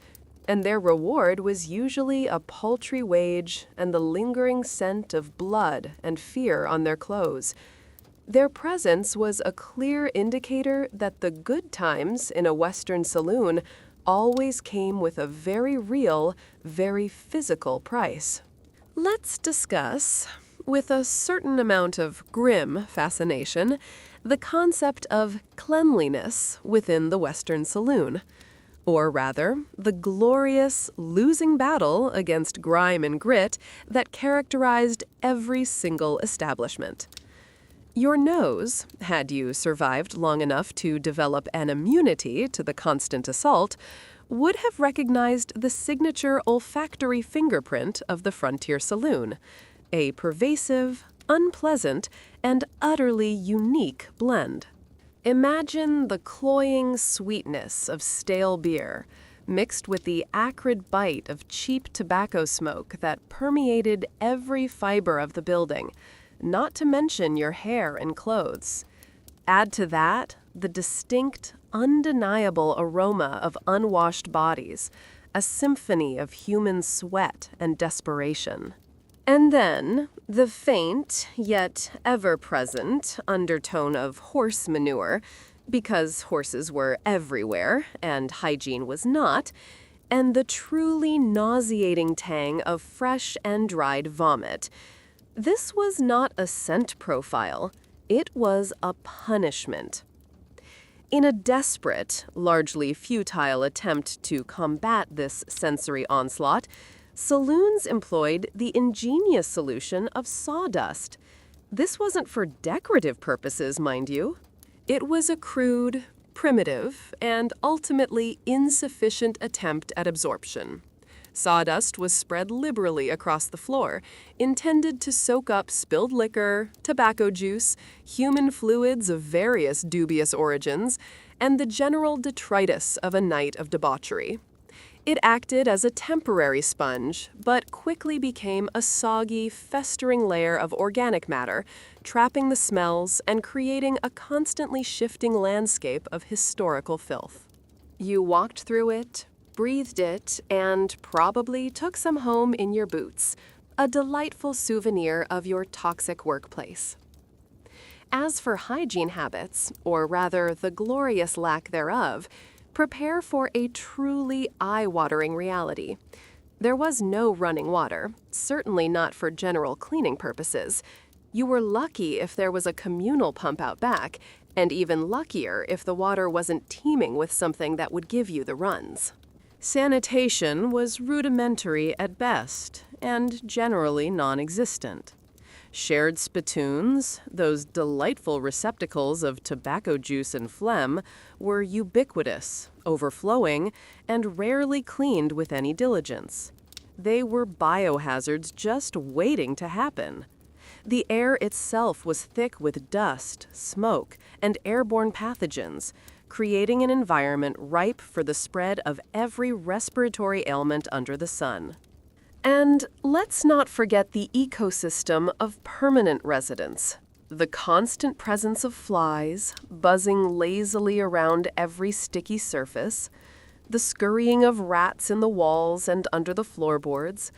and their reward was usually a paltry wage and the lingering scent of blood and fear on their clothes. Their presence was a clear indicator that the good times in a Western saloon always came with a very real, very physical price. Let's discuss, with a certain amount of grim fascination, the concept of cleanliness within the Western saloon. Or rather, the glorious losing battle against grime and grit that characterized every single establishment. Your nose, had you survived long enough to develop an immunity to the constant assault, would have recognized the signature olfactory fingerprint of the frontier saloon, a pervasive, unpleasant, and utterly unique blend. Imagine the cloying sweetness of stale beer, mixed with the acrid bite of cheap tobacco smoke that permeated every fiber of the building, not to mention your hair and clothes. Add to that the distinct, undeniable aroma of unwashed bodies, a symphony of human sweat and desperation. And then the faint, yet ever-present, undertone of horse manure, because horses were everywhere and hygiene was not, and the truly nauseating tang of fresh and dried vomit. This was not a scent profile, it was a punishment. In a desperate, largely futile attempt to combat this sensory onslaught, saloons employed the ingenious solution of sawdust. This wasn't for decorative purposes, mind you. It was a crude, primitive, and ultimately insufficient attempt at absorption. Sawdust was spread liberally across the floor, intended to soak up spilled liquor, tobacco juice, human fluids of various dubious origins, and the general detritus of a night of debauchery. It acted as a temporary sponge, but quickly became a soggy, festering layer of organic matter, trapping the smells and creating a constantly shifting landscape of historical filth. You walked through it, breathed it, and probably took some home in your boots, a delightful souvenir of your toxic workplace. As for hygiene habits, or rather the glorious lack thereof, prepare for a truly eye-watering reality. There was no running water, certainly not for general cleaning purposes. You were lucky if there was a communal pump out back, and even luckier if the water wasn't teeming with something that would give you the runs. Sanitation was rudimentary at best, and generally non-existent. Shared spittoons, those delightful receptacles of tobacco juice and phlegm, were ubiquitous, overflowing, and rarely cleaned with any diligence. They were biohazards just waiting to happen. The air itself was thick with dust, smoke, and airborne pathogens, creating an environment ripe for the spread of every respiratory ailment under the sun. And let's not forget the ecosystem of permanent residence. The constant presence of flies, buzzing lazily around every sticky surface, the scurrying of rats in the walls and under the floorboards,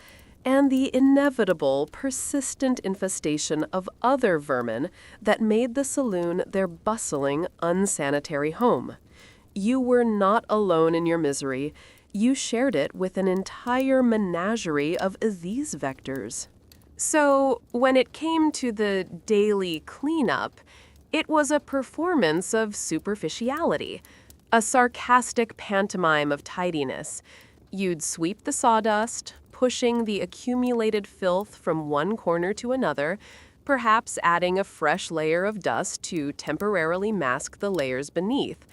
and the inevitable, persistent infestation of other vermin that made the saloon their bustling, unsanitary home. You were not alone in your misery. You shared it with an entire menagerie of these vectors. So, when it came to the daily cleanup, it was a performance of superficiality, a sarcastic pantomime of tidiness. You'd sweep the sawdust, pushing the accumulated filth from one corner to another, perhaps adding a fresh layer of dust to temporarily mask the layers beneath.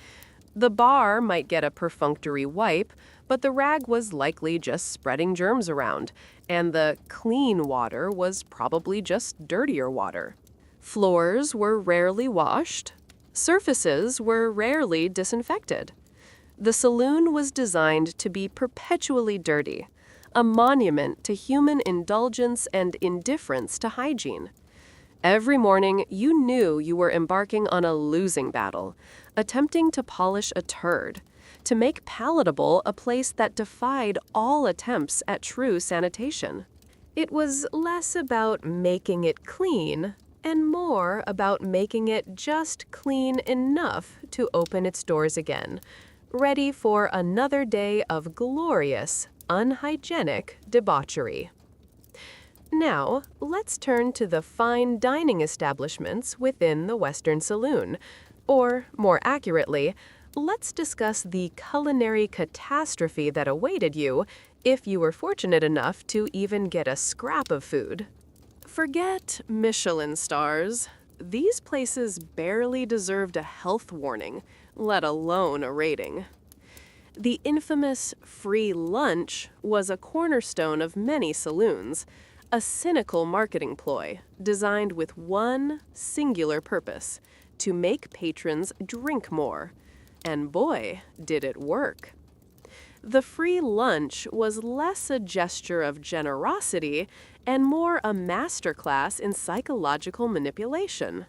The bar might get a perfunctory wipe, but the rag was likely just spreading germs around, and the clean water was probably just dirtier water. Floors were rarely washed. Surfaces were rarely disinfected. The saloon was designed to be perpetually dirty, a monument to human indulgence and indifference to hygiene. Every morning, you knew you were embarking on a losing battle, attempting to polish a turd, to make palatable a place that defied all attempts at true sanitation. It was less about making it clean and more about making it just clean enough to open its doors again, ready for another day of glorious, unhygienic debauchery. Now, let's turn to the fine dining establishments within the Western Saloon, or, more accurately, let's discuss the culinary catastrophe that awaited you if you were fortunate enough to even get a scrap of food. Forget Michelin stars. These places barely deserved a health warning, let alone a rating. The infamous free lunch was a cornerstone of many saloons, a cynical marketing ploy designed with one singular purpose: to make patrons drink more. And boy, did it work. The free lunch was less a gesture of generosity and more a masterclass in psychological manipulation.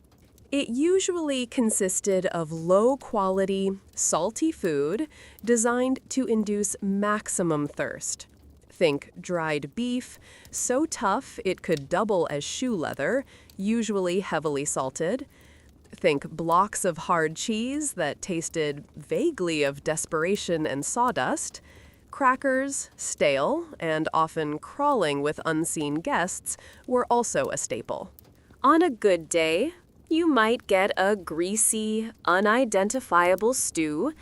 It usually consisted of low-quality, salty food designed to induce maximum thirst. Think dried beef, so tough it could double as shoe leather, usually heavily salted. Think blocks of hard cheese that tasted vaguely of desperation and sawdust. Crackers, stale, and often crawling with unseen guests, were also a staple. On a good day, you might get a greasy, unidentifiable stew,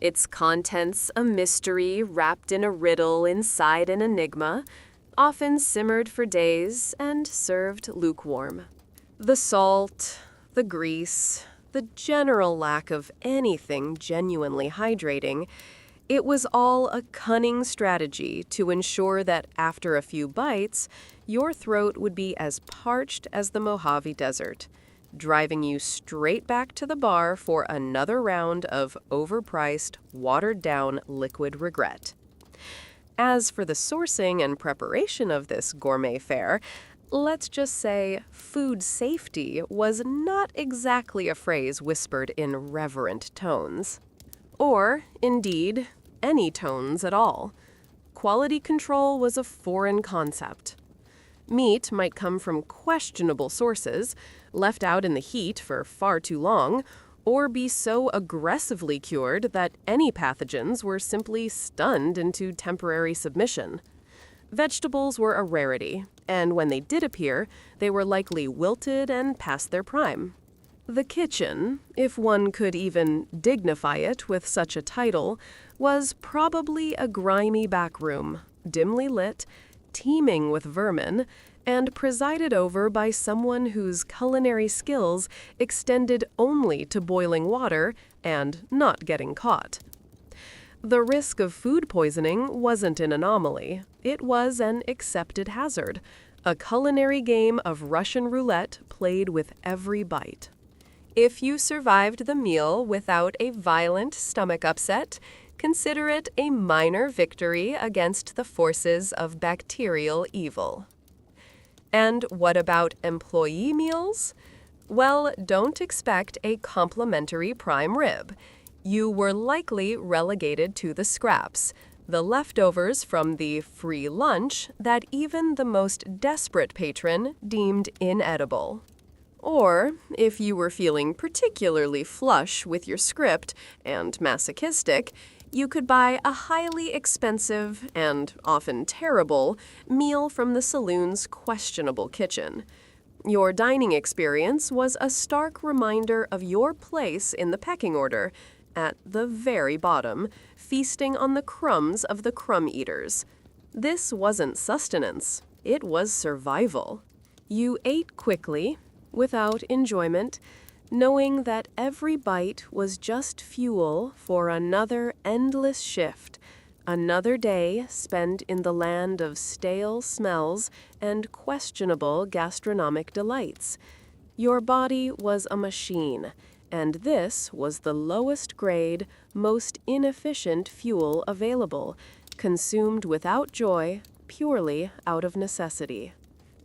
its contents a mystery wrapped in a riddle inside an enigma, often simmered for days and served lukewarm. The salt, the grease, the general lack of anything genuinely hydrating, It was all a cunning strategy to ensure that after a few bites, your throat would be as parched as the Mojave Desert, driving you straight back to the bar for another round of overpriced, watered-down liquid regret. As for the sourcing and preparation of this gourmet fare, let's just say food safety was not exactly a phrase whispered in reverent tones. Or, indeed, any tones at all. Quality control was a foreign concept. Meat might come from questionable sources, left out in the heat for far too long, or be so aggressively cured that any pathogens were simply stunned into temporary submission. Vegetables were a rarity, and when they did appear, they were likely wilted and past their prime. The kitchen, if one could even dignify it with such a title, was probably a grimy back room, dimly lit, teeming with vermin, and presided over by someone whose culinary skills extended only to boiling water and not getting caught. The risk of food poisoning wasn't an anomaly. It was an accepted hazard, a culinary game of Russian roulette played with every bite. If you survived the meal without a violent stomach upset, consider it a minor victory against the forces of bacterial evil. And what about employee meals? Well, don't expect a complimentary prime rib. You were likely relegated to the scraps, the leftovers from the free lunch that even the most desperate patron deemed inedible. Or, if you were feeling particularly flush with your script and masochistic, you could buy a highly expensive and often terrible meal from the saloon's questionable kitchen. Your dining experience was a stark reminder of your place in the pecking order, at the very bottom, feasting on the crumbs of the crumb eaters. This wasn't sustenance, it was survival. You ate quickly, without enjoyment, knowing that every bite was just fuel for another endless shift, another day spent in the land of stale smells and questionable gastronomic delights. Your body was a machine, and this was the lowest grade, most inefficient fuel available, consumed without joy, purely out of necessity.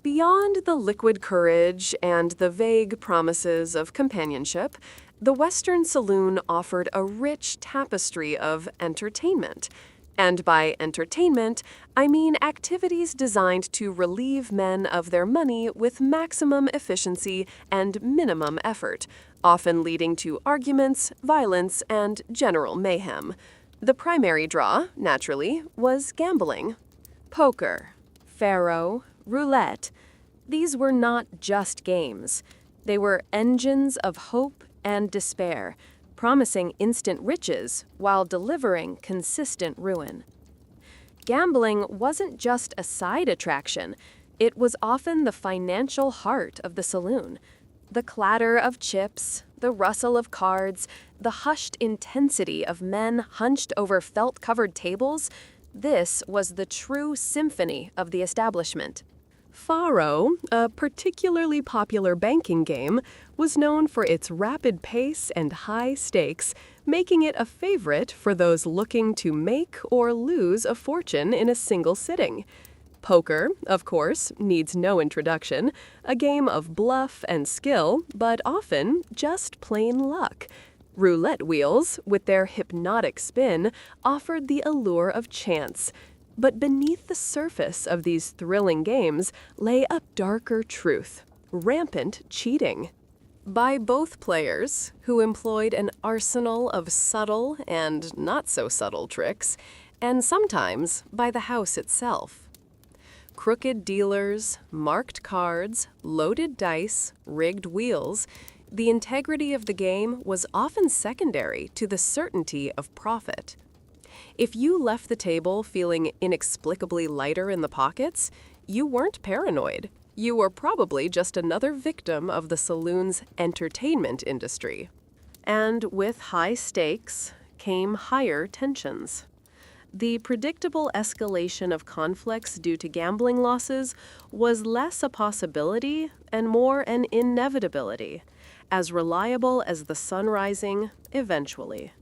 Beyond the liquid courage and the vague promises of companionship, the Western Saloon offered a rich tapestry of entertainment. And by entertainment, I mean activities designed to relieve men of their money with maximum efficiency and minimum effort, often leading to arguments, violence, and general mayhem. The primary draw, naturally, was gambling. Poker, faro, roulette. These were not just games. They were engines of hope and despair, promising instant riches while delivering consistent ruin. Gambling wasn't just a side attraction. It was often the financial heart of the saloon. The clatter of chips, the rustle of cards, the hushed intensity of men hunched over felt-covered tables, this was the true symphony of the establishment. Faro, a particularly popular banking game, was known for its rapid pace and high stakes, making it a favorite for those looking to make or lose a fortune in a single sitting. Poker, of course, needs no introduction, a game of bluff and skill, but often just plain luck. Roulette wheels, with their hypnotic spin, offered the allure of chance. But beneath the surface of these thrilling games lay a darker truth: rampant cheating. By both players, who employed an arsenal of subtle and not-so-subtle tricks, and sometimes by the house itself. Crooked dealers, marked cards, loaded dice, rigged wheels, the integrity of the game was often secondary to the certainty of profit. If you left the table feeling inexplicably lighter in the pockets, you weren't paranoid. You were probably just another victim of the saloon's entertainment industry. And with high stakes came higher tensions. The predictable escalation of conflicts due to gambling losses was less a possibility and more an inevitability, as reliable as the sun rising eventually.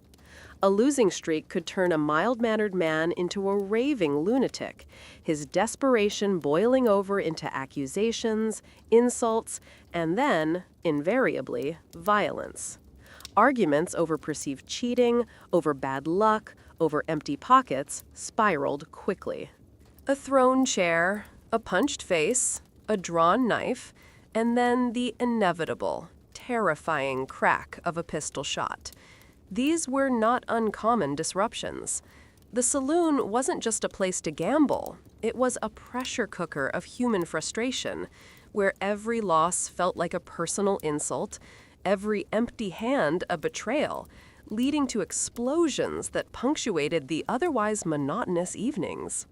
A losing streak could turn a mild-mannered man into a raving lunatic, his desperation boiling over into accusations, insults, and then, invariably, violence. Arguments over perceived cheating, over bad luck, over empty pockets spiraled quickly. A thrown chair, a punched face, a drawn knife, and then the inevitable, terrifying crack of a pistol shot. These were not uncommon disruptions. The saloon wasn't just a place to gamble. It was a pressure cooker of human frustration, where every loss felt like a personal insult, every empty hand a betrayal, leading to explosions that punctuated the otherwise monotonous evenings.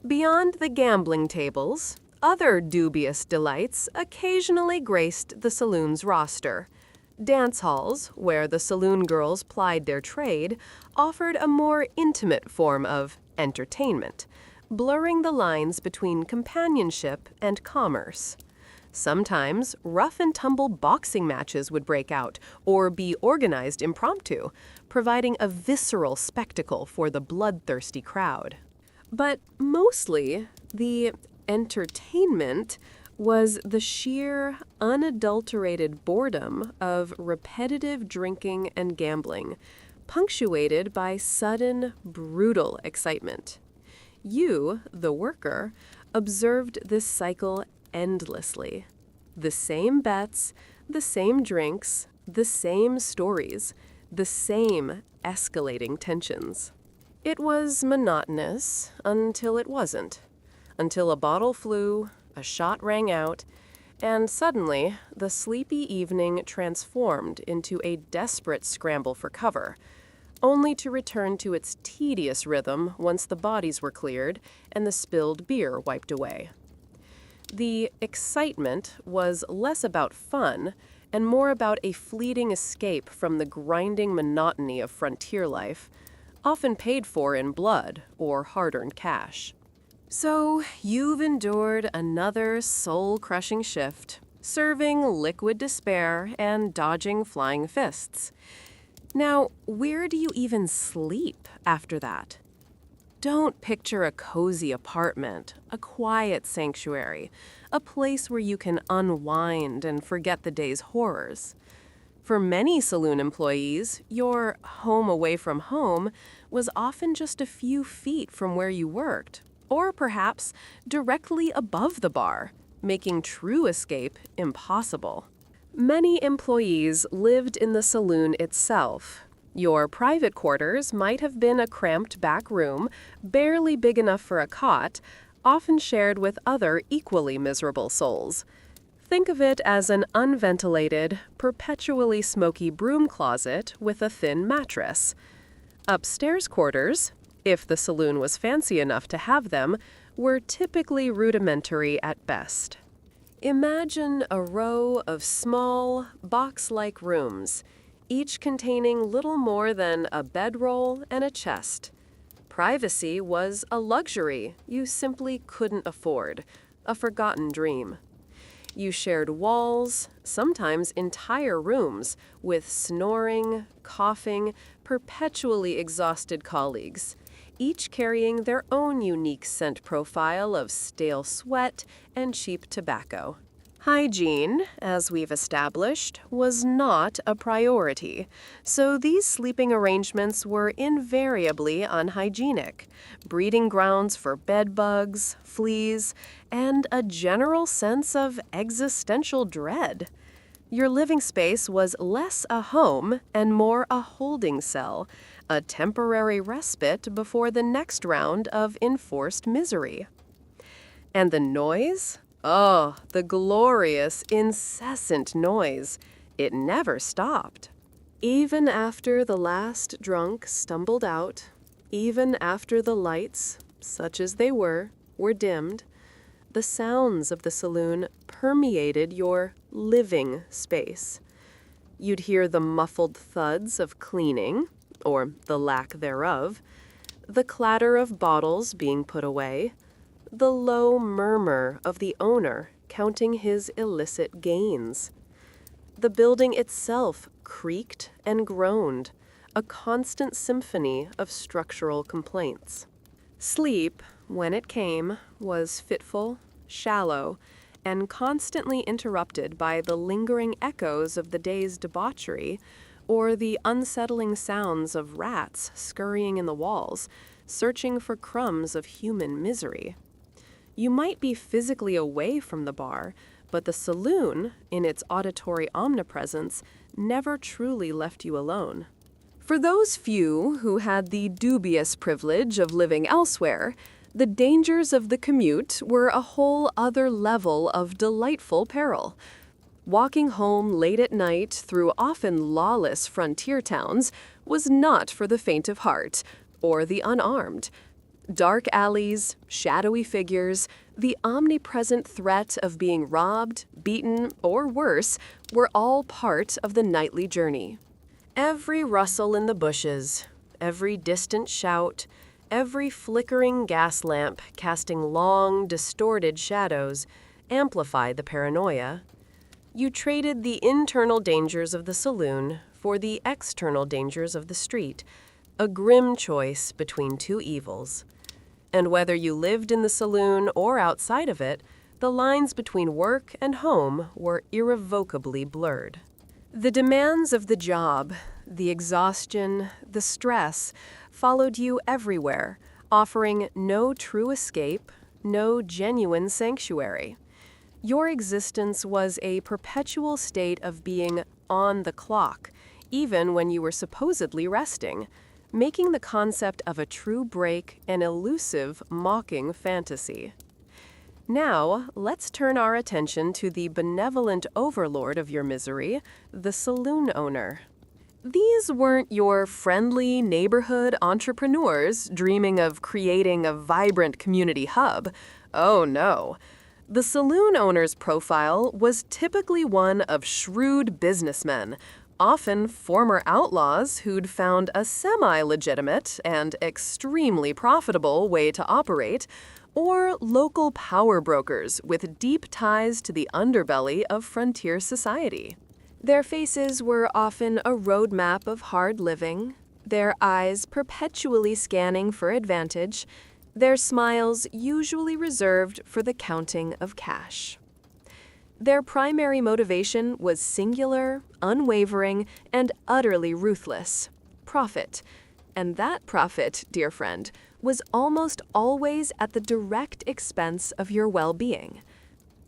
Beyond the gambling tables, other dubious delights occasionally graced the saloon's roster. Dance halls, where the saloon girls plied their trade, offered a more intimate form of entertainment, blurring the lines between companionship and commerce. Sometimes, rough-and-tumble boxing matches would break out or be organized impromptu, providing a visceral spectacle for the bloodthirsty crowd. But mostly, the entertainment was the sheer, unadulterated boredom of repetitive drinking and gambling, punctuated by sudden, brutal excitement. You, the worker, observed this cycle endlessly. The same bets, the same drinks, the same stories, the same escalating tensions. It was monotonous until it wasn't. Until a bottle flew, a shot rang out, and suddenly the sleepy evening transformed into a desperate scramble for cover, only to return to its tedious rhythm once the bodies were cleared and the spilled beer wiped away. The excitement was less about fun and more about a fleeting escape from the grinding monotony of frontier life, often paid for in blood or hard-earned cash. So, you've endured another soul-crushing shift, serving liquid despair and dodging flying fists. Now, where do you even sleep after that? Don't picture a cozy apartment, a quiet sanctuary, a place where you can unwind and forget the day's horrors. For many saloon employees, your home away from home was often just a few feet from where you worked, or perhaps directly above the bar, making true escape impossible. Many employees lived in the saloon itself. Your private quarters might have been a cramped back room, barely big enough for a cot, often shared with other equally miserable souls. Think of it as an unventilated, perpetually smoky broom closet with a thin mattress. Upstairs quarters, if the saloon was fancy enough to have them, were typically rudimentary at best. Imagine a row of small, box-like rooms, each containing little more than a bedroll and a chest. Privacy was a luxury you simply couldn't afford, a forgotten dream. You shared walls, sometimes entire rooms, with snoring, coughing, perpetually exhausted colleagues, each carrying their own unique scent profile of stale sweat and cheap tobacco. Hygiene, as we've established, was not a priority, so these sleeping arrangements were invariably unhygienic, breeding grounds for bed bugs, fleas, and a general sense of existential dread. Your living space was less a home and more a holding cell, a temporary respite before the next round of enforced misery. And the noise? Oh, the glorious, incessant noise. It never stopped. Even after the last drunk stumbled out, even after the lights, such as they were dimmed, the sounds of the saloon permeated your living space. You'd hear the muffled thuds of cleaning, or the lack thereof, the clatter of bottles being put away, the low murmur of the owner counting his illicit gains. The building itself creaked and groaned, a constant symphony of structural complaints. Sleep, when it came, was fitful, shallow, and constantly interrupted by the lingering echoes of the day's debauchery or the unsettling sounds of rats scurrying in the walls, searching for crumbs of human misery. You might be physically away from the bar, but the saloon, in its auditory omnipresence, never truly left you alone. For those few who had the dubious privilege of living elsewhere, the dangers of the commute were a whole other level of delightful peril. Walking home late at night through often lawless frontier towns was not for the faint of heart or the unarmed. Dark alleys, shadowy figures, the omnipresent threat of being robbed, beaten, or worse were all part of the nightly journey. Every rustle in the bushes, every distant shout, every flickering gas lamp casting long, distorted shadows amplified the paranoia. You traded the internal dangers of the saloon for the external dangers of the street, a grim choice between two evils. And whether you lived in the saloon or outside of it, the lines between work and home were irrevocably blurred. The demands of the job, the exhaustion, the stress, followed you everywhere, offering no true escape, no genuine sanctuary. Your existence was a perpetual state of being on the clock, even when you were supposedly resting, making the concept of a true break an elusive, mocking fantasy. Now, let's turn our attention to the benevolent overlord of your misery, the saloon owner. These weren't your friendly neighborhood entrepreneurs dreaming of creating a vibrant community hub. Oh no. The saloon owner's profile was typically one of shrewd businessmen, often former outlaws who'd found a semi-legitimate and extremely profitable way to operate, or local power brokers with deep ties to the underbelly of frontier society. Their faces were often a roadmap of hard living, their eyes perpetually scanning for advantage, their smiles usually reserved for the counting of cash. Their primary motivation was singular, unwavering, and utterly ruthless: profit. And that profit, dear friend, was almost always at the direct expense of your well-being.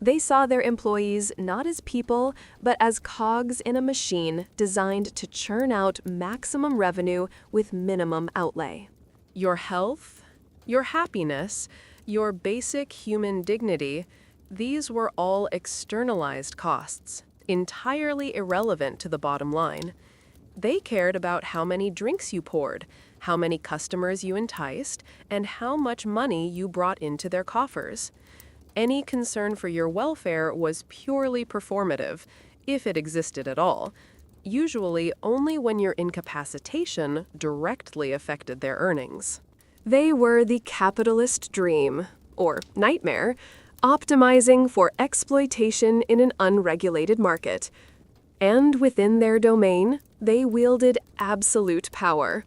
They saw their employees not as people, but as cogs in a machine designed to churn out maximum revenue with minimum outlay. Your health, your happiness, your basic human dignity, these were all externalized costs, entirely irrelevant to the bottom line. They cared about how many drinks you poured, how many customers you enticed, and how much money you brought into their coffers. Any concern for your welfare was purely performative, if it existed at all, usually only when your incapacitation directly affected their earnings. They were the capitalist dream, or nightmare, optimizing for exploitation in an unregulated market. And within their domain, they wielded absolute power.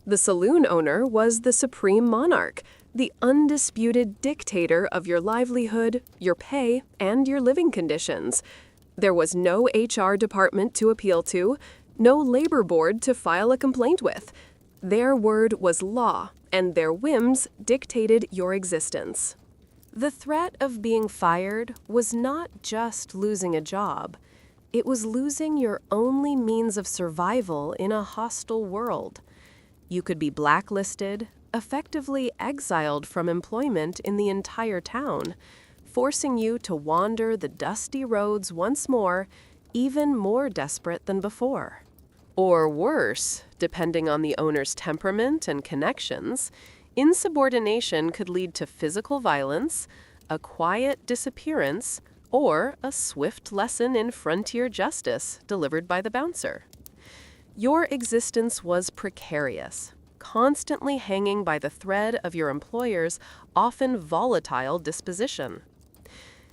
The saloon owner was the supreme monarch, the undisputed dictator of your livelihood, your pay, and your living conditions. There was no HR department to appeal to, no labor board to file a complaint with. Their word was law, and their whims dictated your existence. The threat of being fired was not just losing a job. It was losing your only means of survival in a hostile world. You could be blacklisted, effectively exiled from employment in the entire town, forcing you to wander the dusty roads once more, even more desperate than before. Or worse, depending on the owner's temperament and connections, insubordination could lead to physical violence, a quiet disappearance, or a swift lesson in frontier justice delivered by the bouncer. Your existence was precarious, constantly hanging by the thread of your employer's often volatile disposition.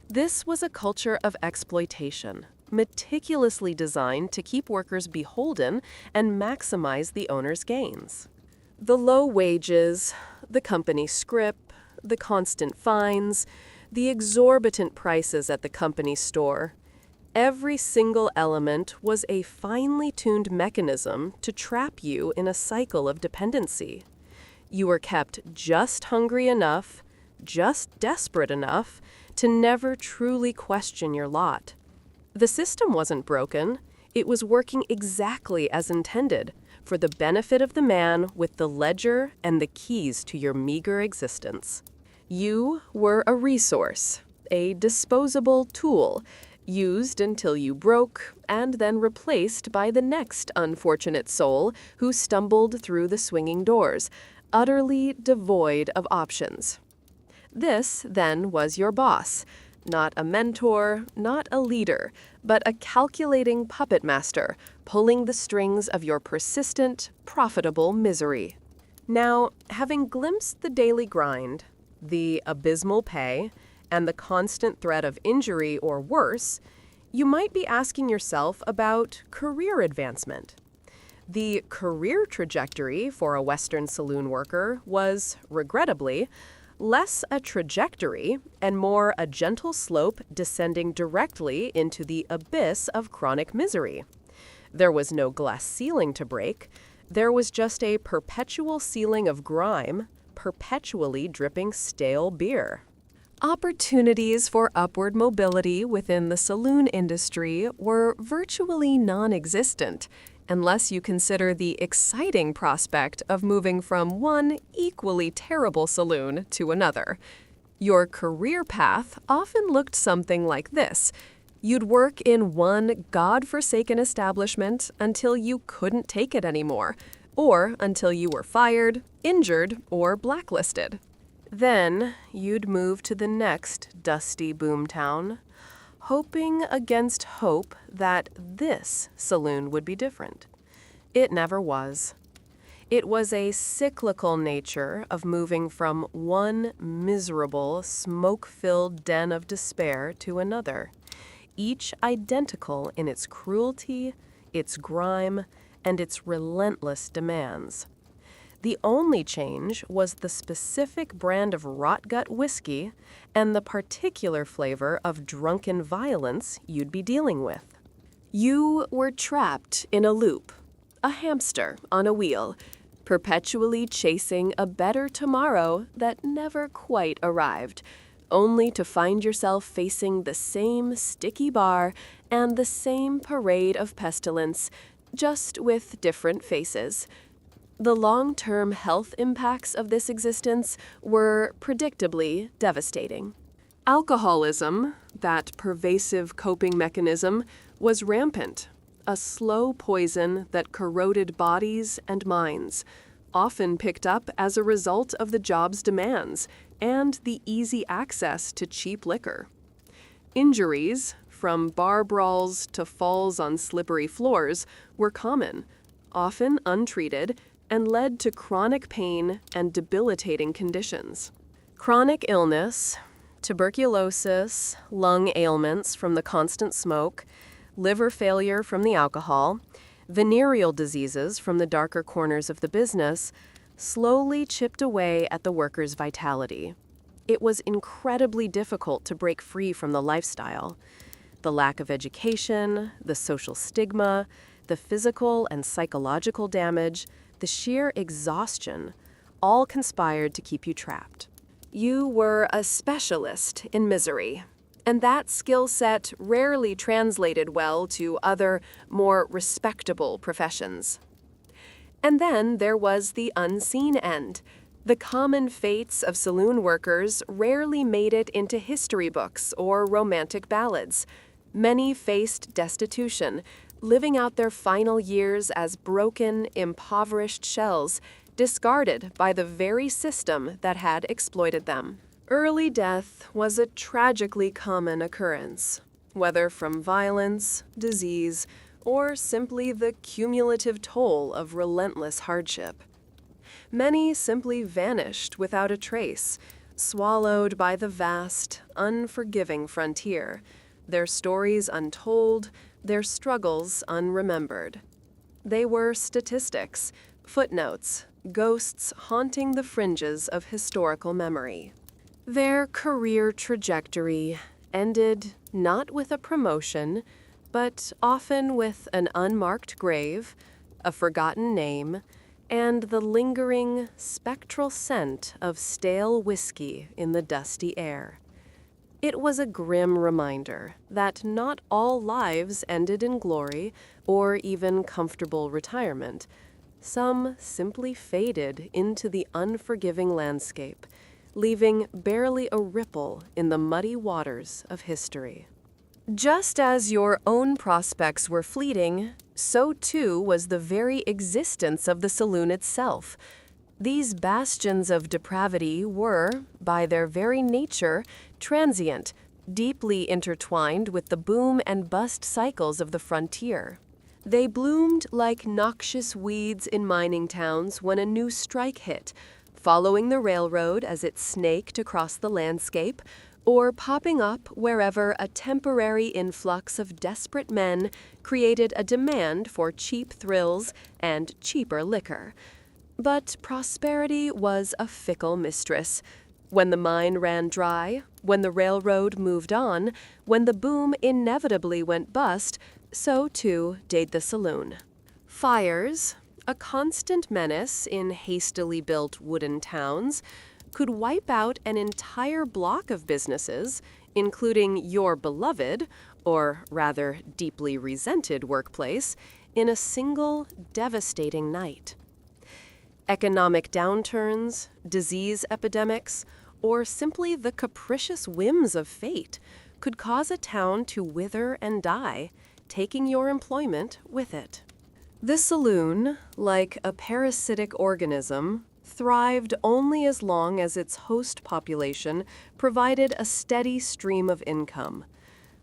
This was a culture of exploitation, meticulously designed to keep workers beholden and maximize the owner's gains. The low wages, the company scrip, the constant fines, the exorbitant prices at the company store, every single element was a finely tuned mechanism to trap you in a cycle of dependency. You were kept just hungry enough, just desperate enough, to never truly question your lot. The system wasn't broken. It was working exactly as intended, for the benefit of the man with the ledger and the keys to your meager existence. You were a resource, a disposable tool, used until you broke, and then replaced by the next unfortunate soul who stumbled through the swinging doors, utterly devoid of options. This, then, was your boss. Not a mentor, not a leader, but a calculating puppet master, pulling the strings of your persistent, profitable misery. Now, having glimpsed the daily grind, the abysmal pay, and the constant threat of injury or worse, you might be asking yourself about career advancement. The career trajectory for a Western saloon worker was, regrettably, less a trajectory and more a gentle slope descending directly into the abyss of chronic misery. There was no glass ceiling to break. There was just a perpetual ceiling of grime, perpetually dripping stale beer. Opportunities for upward mobility within the saloon industry were virtually non-existent, unless you consider the exciting prospect of moving from one equally terrible saloon to another. Your career path often looked something like this. You'd work in one God-forsaken establishment until you couldn't take it anymore, or until you were fired, injured, or blacklisted. Then you'd move to the next dusty boomtown, hoping against hope that this saloon would be different. It never was. It was a cyclical nature of moving from one miserable, smoke-filled den of despair to another, each identical in its cruelty, its grime, and its relentless demands. The only change was the specific brand of rot-gut whiskey and the particular flavor of drunken violence you'd be dealing with. You were trapped in a loop, a hamster on a wheel, perpetually chasing a better tomorrow that never quite arrived, only to find yourself facing the same sticky bar and the same parade of pestilence, just with different faces. The long-term health impacts of this existence were predictably devastating. Alcoholism, that pervasive coping mechanism, was rampant, a slow poison that corroded bodies and minds, often picked up as a result of the job's demands and the easy access to cheap liquor. Injuries, from bar brawls to falls on slippery floors, were common, often untreated, and led to chronic pain and debilitating conditions. Chronic illness, tuberculosis, lung ailments from the constant smoke, liver failure from the alcohol, venereal diseases from the darker corners of the business, slowly chipped away at the worker's vitality. It was incredibly difficult to break free from the lifestyle. The lack of education, the social stigma, the physical and psychological damage, the sheer exhaustion, all conspired to keep you trapped. You were a specialist in misery, and that skill set rarely translated well to other, more respectable professions. And then there was the unseen end. The common fates of saloon workers rarely made it into history books or romantic ballads. Many faced destitution, living out their final years as broken, impoverished shells, discarded by the very system that had exploited them. Early death was a tragically common occurrence, whether from violence, disease, or simply the cumulative toll of relentless hardship. Many simply vanished without a trace, swallowed by the vast, unforgiving frontier, their stories untold, their struggles unremembered. They were statistics, footnotes, ghosts haunting the fringes of historical memory. Their career trajectory ended not with a promotion, but often with an unmarked grave, a forgotten name, and the lingering, spectral scent of stale whiskey in the dusty air. It was a grim reminder that not all lives ended in glory or even comfortable retirement. Some simply faded into the unforgiving landscape, leaving barely a ripple in the muddy waters of history. Just as your own prospects were fleeting, so too was the very existence of the saloon itself. These bastions of depravity were, by their very nature, transient, deeply intertwined with the boom and bust cycles of the frontier. They bloomed like noxious weeds in mining towns when a new strike hit, following the railroad as it snaked across the landscape, or popping up wherever a temporary influx of desperate men created a demand for cheap thrills and cheaper liquor. But prosperity was a fickle mistress. When the mine ran dry, when the railroad moved on, when the boom inevitably went bust, so too did the saloon. Fires, a constant menace in hastily built wooden towns, could wipe out an entire block of businesses, including your beloved, or rather deeply resented workplace, in a single devastating night. Economic downturns, disease epidemics, or simply the capricious whims of fate could cause a town to wither and die, taking your employment with it. The saloon, like a parasitic organism, thrived only as long as its host population provided a steady stream of income.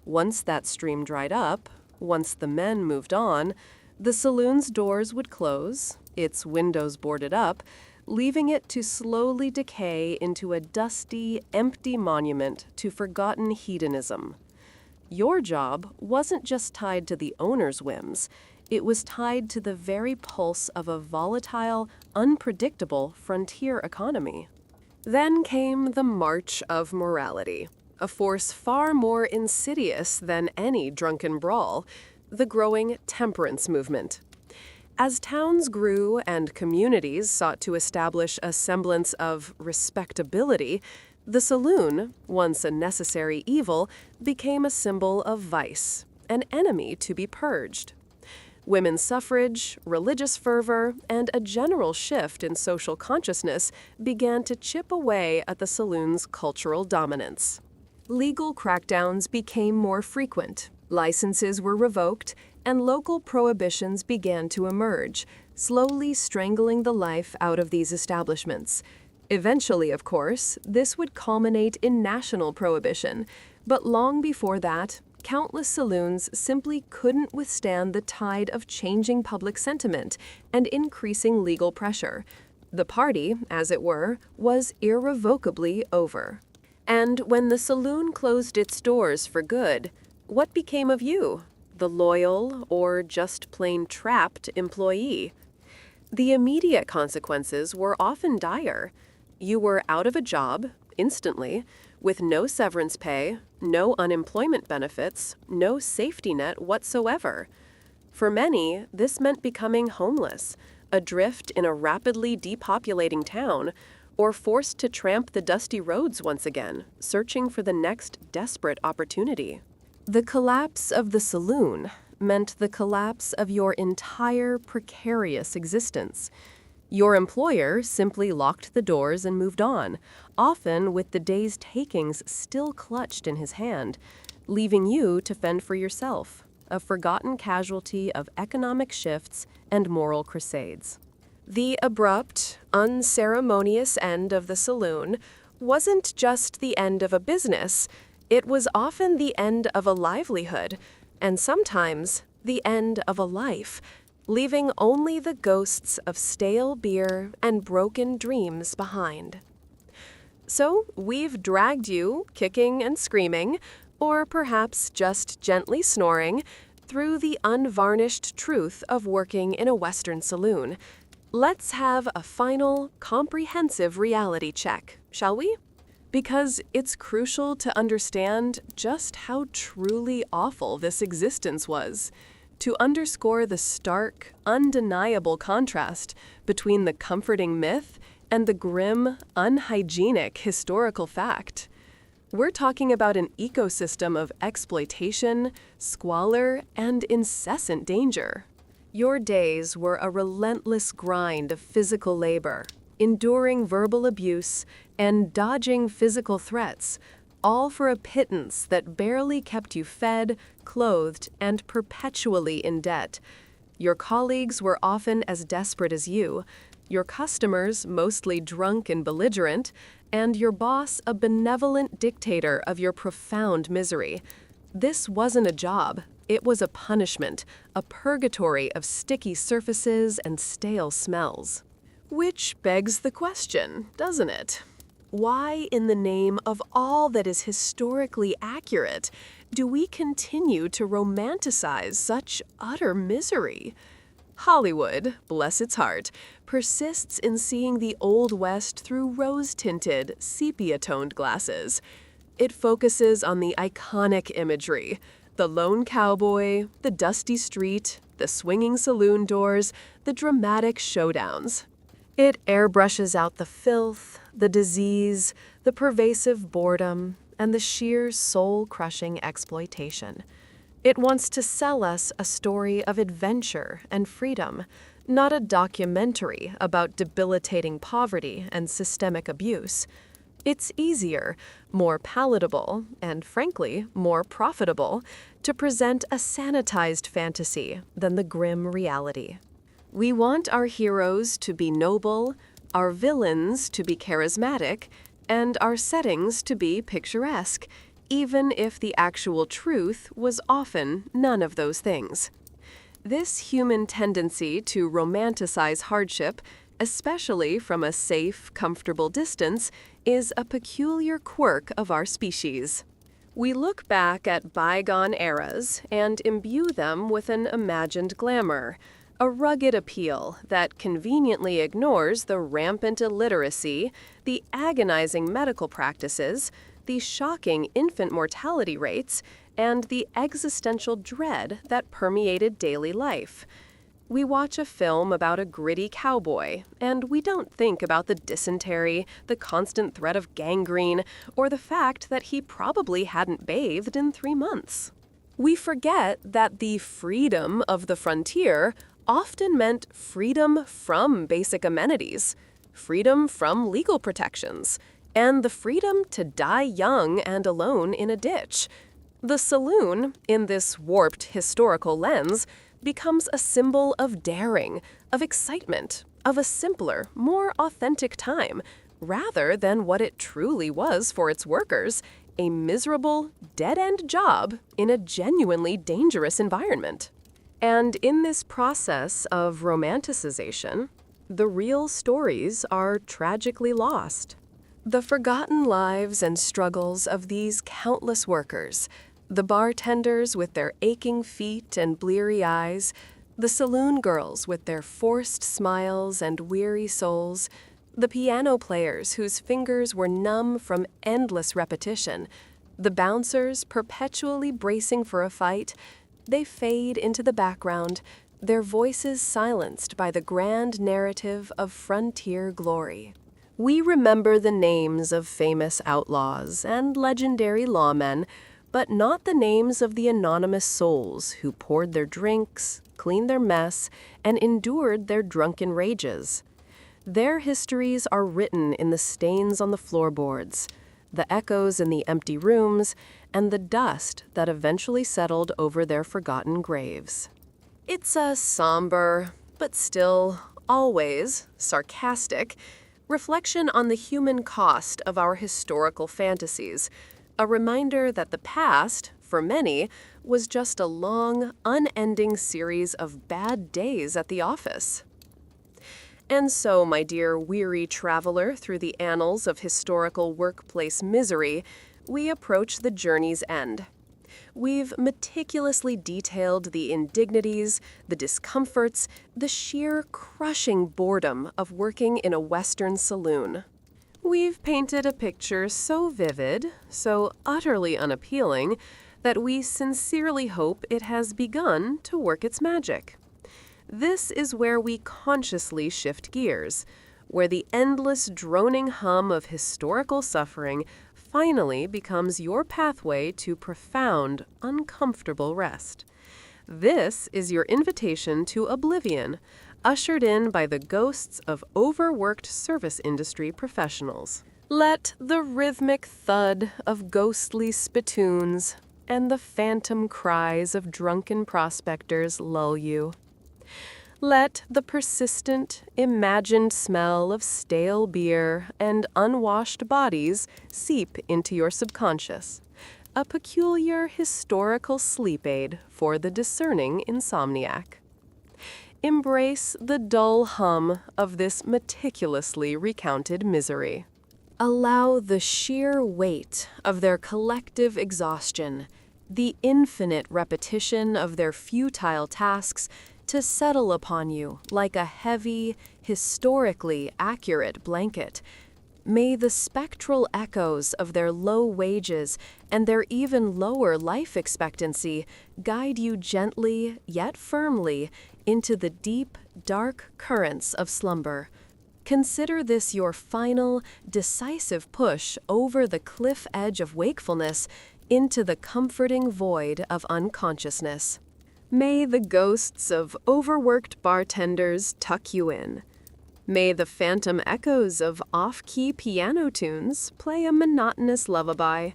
Once that stream dried up, once the men moved on, the saloon's doors would close, its windows boarded up, leaving it to slowly decay into a dusty, empty monument to forgotten hedonism. Your job wasn't just tied to the owner's whims. It was tied to the very pulse of a volatile, unpredictable frontier economy. Then came the march of morality, a force far more insidious than any drunken brawl, the growing temperance movement. As towns grew and communities sought to establish a semblance of respectability, the saloon, once a necessary evil, became a symbol of vice, an enemy to be purged. Women's suffrage, religious fervor, and a general shift in social consciousness began to chip away at the saloon's cultural dominance. Legal crackdowns became more frequent, licenses were revoked, and local prohibitions began to emerge, slowly strangling the life out of these establishments. Eventually, of course, this would culminate in national prohibition, but long before that, countless saloons simply couldn't withstand the tide of changing public sentiment and increasing legal pressure. The party, as it were, was irrevocably over. And when the saloon closed its doors for good, what became of you, the loyal or just plain trapped employee? The immediate consequences were often dire. You were out of a job, instantly, with no severance pay, no unemployment benefits, no safety net whatsoever. For many, this meant becoming homeless, adrift in a rapidly depopulating town, or forced to tramp the dusty roads once again, searching for the next desperate opportunity. The collapse of the saloon meant the collapse of your entire precarious existence. Your employer simply locked the doors and moved on, often with the day's takings still clutched in his hand, leaving you to fend for yourself, a forgotten casualty of economic shifts and moral crusades. The abrupt, unceremonious end of the saloon wasn't just the end of a business, it was often the end of a livelihood, and sometimes the end of a life. leaving only the ghosts of stale beer and broken dreams behind. So, we've dragged you, kicking and screaming, or perhaps just gently snoring, through the unvarnished truth of working in a Western saloon. Let's have a final, comprehensive reality check, shall we? Because it's crucial to understand just how truly awful this existence was, to underscore the stark, undeniable contrast between the comforting myth and the grim, unhygienic historical fact. We're talking about an ecosystem of exploitation, squalor, and incessant danger. Your days were a relentless grind of physical labor, enduring verbal abuse, and dodging physical threats, all for a pittance that barely kept you fed, clothed, and perpetually in debt. Your colleagues were often as desperate as you, your customers mostly drunk and belligerent, and your boss a benevolent dictator of your profound misery. This wasn't a job. It was a punishment, a purgatory of sticky surfaces and stale smells. Which begs the question, doesn't it? Why, in the name of all that is historically accurate, do we continue to romanticize such utter misery? Hollywood, bless its heart, persists in seeing the Old West through rose-tinted, sepia-toned glasses. It focuses on the iconic imagery, the lone cowboy, the dusty street, the swinging saloon doors, the dramatic showdowns. It airbrushes out the filth, the disease, the pervasive boredom, and the sheer soul-crushing exploitation. It wants to sell us a story of adventure and freedom, not a documentary about debilitating poverty and systemic abuse. It's easier, more palatable, and frankly, more profitable to present a sanitized fantasy than the grim reality. We want our heroes to be noble, our villains to be charismatic, and our settings to be picturesque, even if the actual truth was often none of those things. This human tendency to romanticize hardship, especially from a safe, comfortable distance, is a peculiar quirk of our species. We look back at bygone eras and imbue them with an imagined glamour, a rugged appeal that conveniently ignores the rampant illiteracy, the agonizing medical practices, the shocking infant mortality rates, and the existential dread that permeated daily life. We watch a film about a gritty cowboy, and we don't think about the dysentery, the constant threat of gangrene, or the fact that he probably hadn't bathed in 3 months. We forget that the freedom of the frontier often meant freedom from basic amenities, freedom from legal protections, and the freedom to die young and alone in a ditch. The saloon, in this warped historical lens, becomes a symbol of daring, of excitement, of a simpler, more authentic time, rather than what it truly was for its workers, a miserable, dead-end job in a genuinely dangerous environment. And in this process of romanticization, the real stories are tragically lost. The forgotten lives and struggles of these countless workers, the bartenders with their aching feet and bleary eyes, the saloon girls with their forced smiles and weary souls, the piano players whose fingers were numb from endless repetition, the bouncers perpetually bracing for a fight, they fade into the background, their voices silenced by the grand narrative of frontier glory. We remember the names of famous outlaws and legendary lawmen, but not the names of the anonymous souls who poured their drinks, cleaned their mess, and endured their drunken rages. Their histories are written in the stains on the floorboards, the echoes in the empty rooms, and the dust that eventually settled over their forgotten graves. It's a somber, but still, always, sarcastic, reflection on the human cost of our historical fantasies, A reminder that the past, for many, was just a long, unending series of bad days at the office. And so, my dear weary traveler through the annals of historical workplace misery, we approach the journey's end. We've meticulously detailed the indignities, the discomforts, the sheer crushing boredom of working in a Western saloon. We've painted a picture so vivid, so utterly unappealing, that we sincerely hope it has begun to work its magic. This is where we consciously shift gears, where the endless droning hum of historical suffering finally becomes your pathway to profound, uncomfortable rest. This is your invitation to oblivion, ushered in by the ghosts of overworked service industry professionals. Let the rhythmic thud of ghostly spittoons and the phantom cries of drunken prospectors lull you. Let the persistent, imagined smell of stale beer and unwashed bodies seep into your subconscious, a peculiar historical sleep aid for the discerning insomniac. Embrace the dull hum of this meticulously recounted misery. Allow the sheer weight of their collective exhaustion, the infinite repetition of their futile tasks, to settle upon you like a heavy, historically accurate blanket. May the spectral echoes of their low wages and their even lower life expectancy guide you gently yet firmly into the deep, dark currents of slumber. Consider this your final, decisive push over the cliff edge of wakefulness into the comforting void of unconsciousness. May the ghosts of overworked bartenders tuck you in. May the phantom echoes of off-key piano tunes play a monotonous lullaby.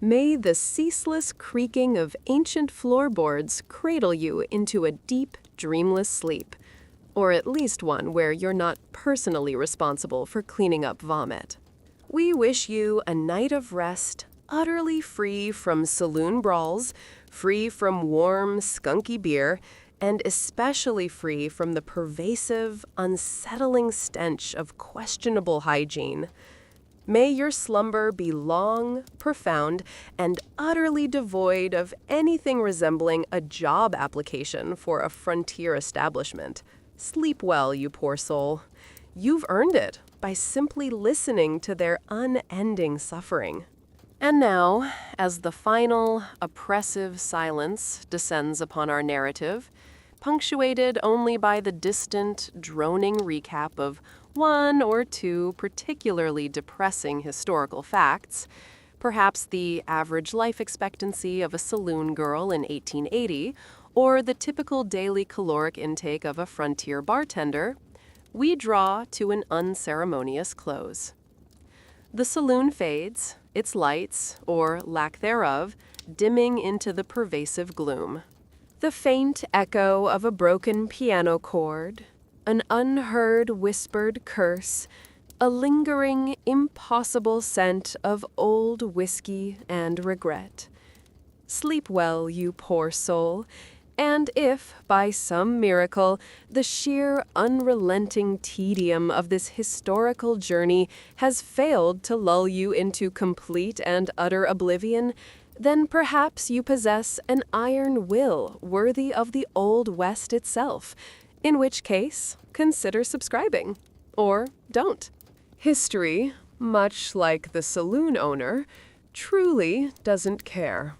May the ceaseless creaking of ancient floorboards cradle you into a deep, dreamless sleep, or at least one where you're not personally responsible for cleaning up vomit. We wish you a night of rest, utterly free from saloon brawls, free from warm, skunky beer, and especially free from the pervasive, unsettling stench of questionable hygiene. May your slumber be long, profound, and utterly devoid of anything resembling a job application for a frontier establishment. Sleep well, you poor soul. You've earned it by simply listening to their unending suffering. And now, as the final, oppressive silence descends upon our narrative, punctuated only by the distant, droning recap of one or two particularly depressing historical facts, perhaps the average life expectancy of a saloon girl in 1880, or the typical daily caloric intake of a frontier bartender, we draw to an unceremonious close. The saloon fades, its lights, or lack thereof, dimming into the pervasive gloom. The faint echo of a broken piano chord, an unheard whispered curse, a lingering, impossible scent of old whiskey and regret. Sleep well, you poor soul, and if, by some miracle, the sheer unrelenting tedium of this historical journey has failed to lull you into complete and utter oblivion, then perhaps you possess an iron will worthy of the Old West itself, in which case, consider subscribing. Or don't. History, much like the saloon owner, truly doesn't care.